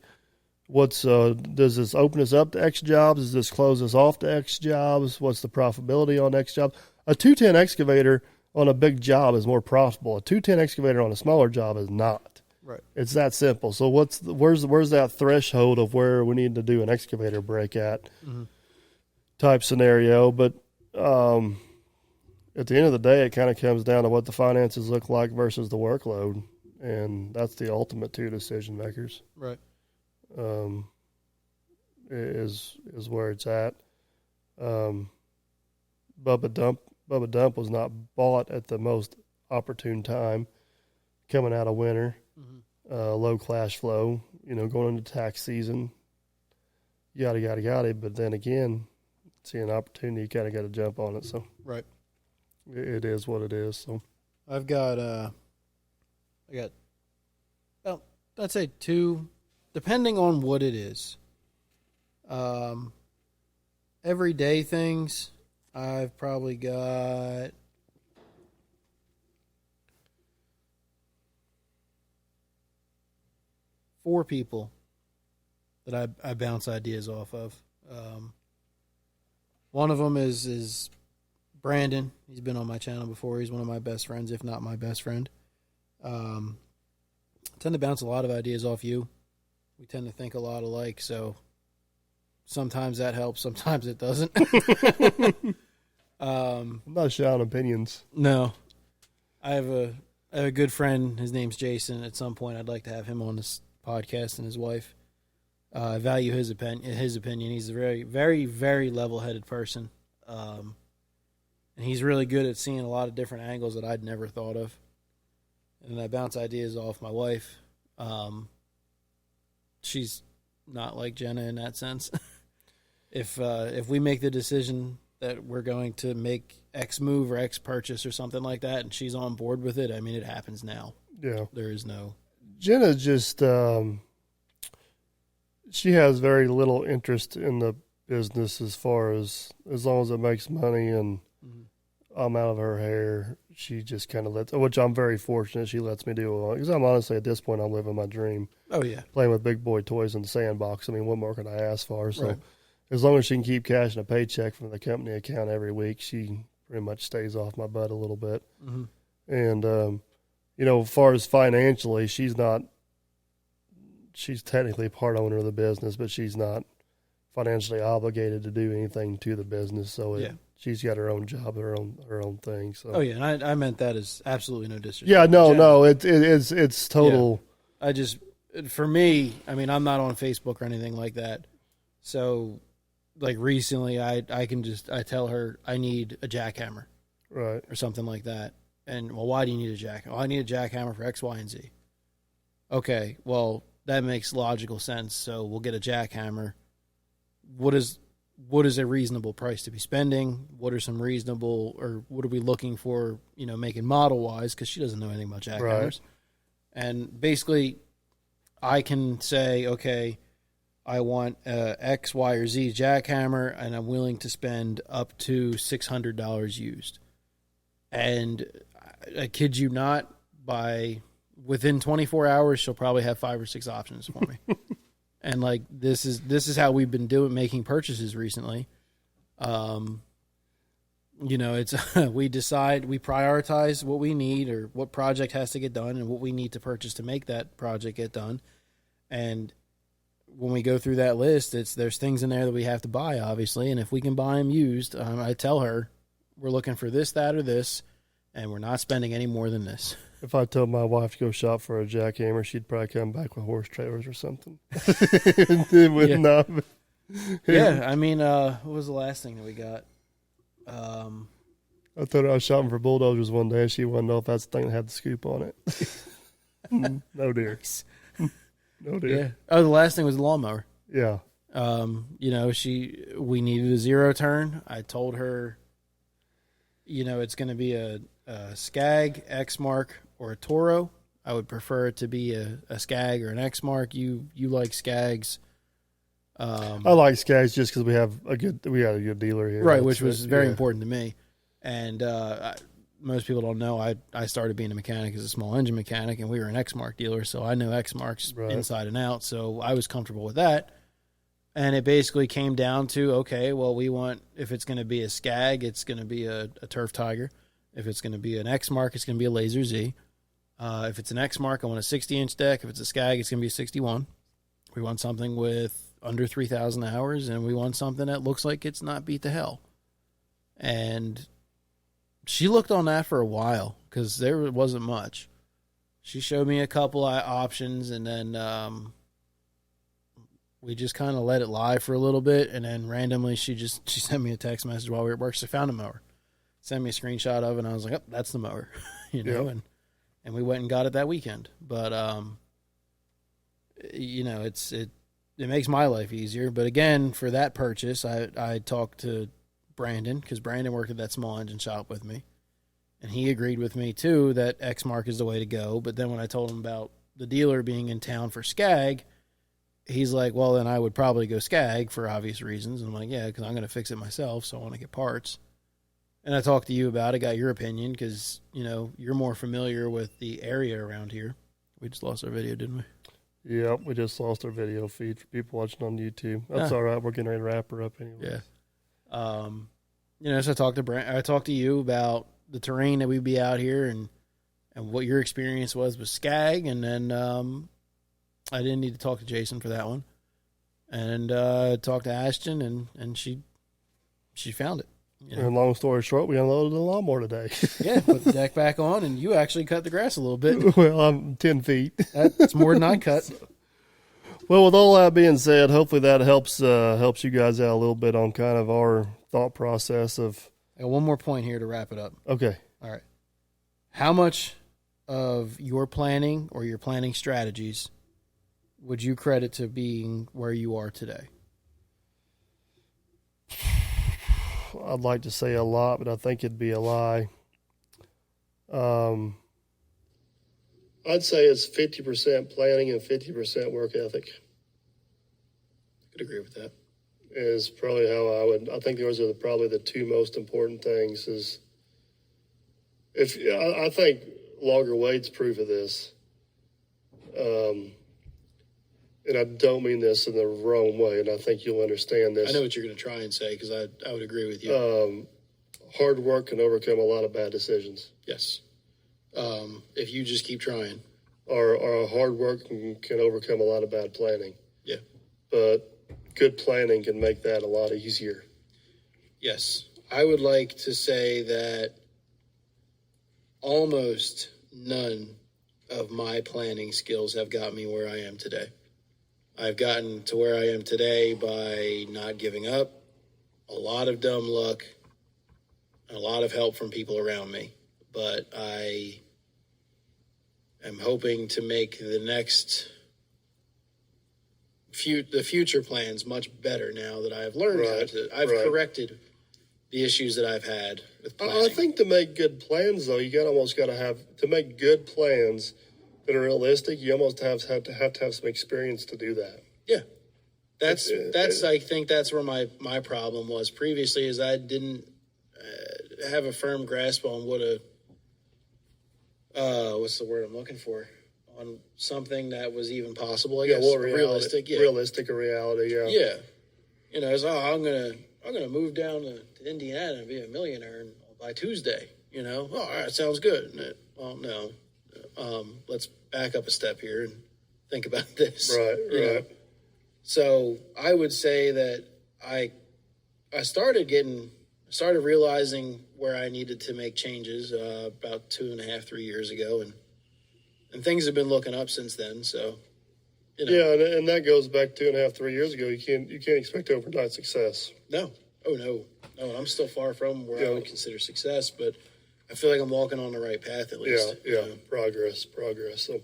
Does this open us up to X jobs? Does this close us off to X jobs? What's the profitability on X jobs? A 210 excavator on a big job is more profitable. A 210 excavator on a smaller job is not. Right. It's that simple. So where's that threshold of where we need to do an excavator break at type scenario? But at the end of the day, it kind of comes down to what the finances look like versus the workload, and that's the ultimate two decision makers. Right. Is where it's at. Bubba Dump was not bought at the most opportune time, coming out of winter, low cash flow, going into tax season, yada, yada, yada. But then again, see an opportunity, you kind of got to jump on it. So right, it is what it is. So I've got, well, I'd say two, depending on what it is. Everyday things, I've probably got four people that I bounce ideas off of. One of them is Brandon. He's been on my channel before. He's one of my best friends, if not my best friend. I tend to bounce a lot of ideas off you. We tend to think a lot alike, so sometimes that helps, sometimes it doesn't. I'm not shouting opinions. No. I have a good friend. His name's Jason. At some point, I'd like to have him on this podcast, and his wife. I value his opinion. He's a very, very, very level-headed person. And he's really good at seeing a lot of different angles that I'd never thought of. And I bounce ideas off my wife. She's not like Jenna in that sense. If we make the decision that we're going to make X move or X purchase or something like that, and she's on board with it, I mean, it happens now. Yeah. There is no... Jenna just, she has very little interest in the business as long as it makes money and I'm out of her hair. She just kind of which I'm very fortunate she lets me do. Because I'm honestly, at this point, I'm living my dream. Oh, yeah. Playing with big boy toys in the sandbox. I mean, what more can I ask for? So right. As long as she can keep cashing a paycheck from the company account every week, she pretty much stays off my butt a little bit. Mm-hmm. And, as far as financially, she's technically part owner of the business, but she's not financially obligated to do anything to the business. So she's got her own job, her own thing. So. Oh yeah, and I meant that as absolutely no disrespect. Yeah, no, it's total. Yeah. For me, I mean, I'm not on Facebook or anything like that. So, like recently, I tell her I need a jackhammer, right, or something like that. And well, why do you need a jackhammer? Oh, I need a jackhammer for X, Y, and Z. Okay, well, that makes logical sense. So we'll get a jackhammer. What is a reasonable price to be spending? What are some reasonable, or what are we looking for, making model wise? Because she doesn't know anything about jackhammers. Right. And basically, I can say, okay, I want X, Y, or Z jackhammer, and I'm willing to spend up to $600 used. And I kid you not, by within 24 hours, she'll probably have 5 or 6 options for me. And like this is how we've been making purchases recently. It's we prioritize what we need or what project has to get done and what we need to purchase to make that project get done. And when we go through that list, there's things in there that we have to buy, obviously. And if we can buy them used, I tell her we're looking for this, that, or this, and we're not spending any more than this. If I told my wife to go shop for a jackhammer, she'd probably come back with horse trailers or something. It would not. Yeah, I mean, what was the last thing that we got? I told her I was shopping for bulldozers one day, and she wanted to know if that's the thing that had the scoop on it. No, dear. No, dear. Yeah. Oh, the last thing was the lawnmower. Yeah. We needed a 0-turn. I told her, it's going to be a Skag, X-Mark, or a Toro. I would prefer it to be a Skag or an X-Mark. You like Skags. I like Skags just because we got a good dealer here. Right, which was very important to me. And most people don't know, I started being a mechanic as a small engine mechanic, and we were an X-Mark dealer, so I knew X-Marks inside and out, so I was comfortable with that. And it basically came down to, okay, well, if it's going to be a Skag, it's going to be a Turf Tiger. If it's going to be an X-Mark, it's going to be a Laser Z. If it's an X-Mark, I want a 60-inch deck. If it's a Skag, it's going to be a 61. We want something with under 3,000 hours, and we want something that looks like it's not beat to hell. And she looked on that for a while because there wasn't much. She showed me a couple of options, and then we just kind of let it lie for a little bit, and then randomly she sent me a text message while we were at work. She found a mower. Sent me a screenshot of it, and I was like, oh, that's the mower. And we went and got it that weekend. But, it makes my life easier. But again, for that purchase, I talked to Brandon, because Brandon worked at that small engine shop with me. And he agreed with me, too, that X-Mark is the way to go. But then when I told him about the dealer being in town for Skag, he's like, well, then I would probably go Skag for obvious reasons. And I'm like, yeah, because I'm going to fix it myself, so I want to get parts. And I talked to you about it, got your opinion, because, you're more familiar with the area around here. We just lost our video, didn't we? Yep, we just lost our video feed for people watching on YouTube. That's all right. We're getting ready to wrap her up anyway. Yeah. So I talked to you about the terrain that we'd be out here and what your experience was with Skag, and then I didn't need to talk to Jason for that one. And talked to Ashton, and she found it. And long story short, we unloaded the lawnmower today. Yeah, put the deck back on, and you actually cut the grass a little bit. Well, I'm 10 feet. That's more than I cut. Well, with all that being said, hopefully that helps you guys out a little bit on kind of our thought process of. I got one more point here to wrap it up. Okay. All right. How much of your planning or your planning strategies would you credit to being where you are today? I'd like to say a lot, but I think it'd be a lie. I'd say it's 50% planning and 50% work ethic. I could agree with that. Is probably how I think those are probably the two most important things. Is if I think Logger Wade's proof of this. And I don't mean this in the wrong way, and I think you'll understand this. I know what you're going to try and say, because I would agree with you. Hard work can overcome a lot of bad decisions. Yes. If you just keep trying. Or hard work can overcome a lot of bad planning. Yeah. But good planning can make that a lot easier. Yes. I would like to say that almost none of my planning skills have got me where I am today. I've gotten to where I am today by not giving up, a lot of dumb luck, and a lot of help from people around me. But I am hoping to make the future plans much better now that I've learned how to. I've corrected the issues that I've had with planning. I think to make good plans, though, to make good plans that are realistic, you almost have to have some experience to do that. Yeah. I think that's where my problem was previously, is I didn't have a firm grasp on what what's the word I'm looking for? on something that was even possible. I Yeah, guess what realistic. Yeah, realistic a reality. Yeah, yeah. You know, it's I'm gonna move down to Indiana and be a millionaire by Tuesday. You know, all right, sounds good. Well, no, let's back up a step here and think about this. Right. Know? So I would say that I started realizing where I needed to make changes about 2.5, 3 years ago, and things have been looking up since then. So, you know. Yeah, and that goes back 2.5, 3 years ago. You can't expect overnight success. No, no. I'm still far from where I would consider success, but I feel like I'm walking on the right path at least. Yeah, progress. So,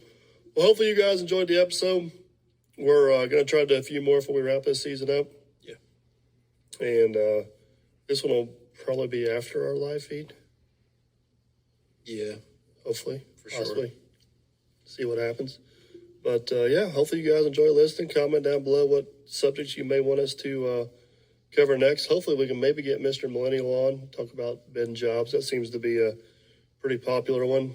well, hopefully you guys enjoyed the episode. We're going to try to do a few more before we wrap this season up. Yeah, and this one will probably be after our live feed. Yeah, hopefully, for sure. See what happens. But hopefully you guys enjoy listening. Comment down below what subjects you may want us to cover next. Hopefully we can maybe get Mr. Millennial on, talk about bidding jobs. That seems to be a pretty popular one.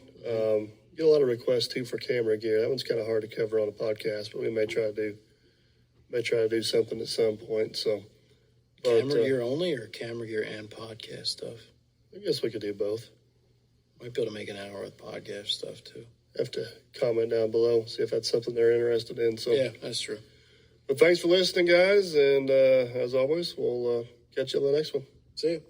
Get a lot of requests too for camera gear. That one's kind of hard to cover on a podcast, but we may try to do something at some point. So, camera gear only, or camera gear and podcast stuff? I guess we could do both. Might be able to make an hour with podcast stuff too. Have to comment down below, see if that's something they're interested in. So yeah, that's true. But thanks for listening, guys, and as always, we'll catch you on the next one. See you.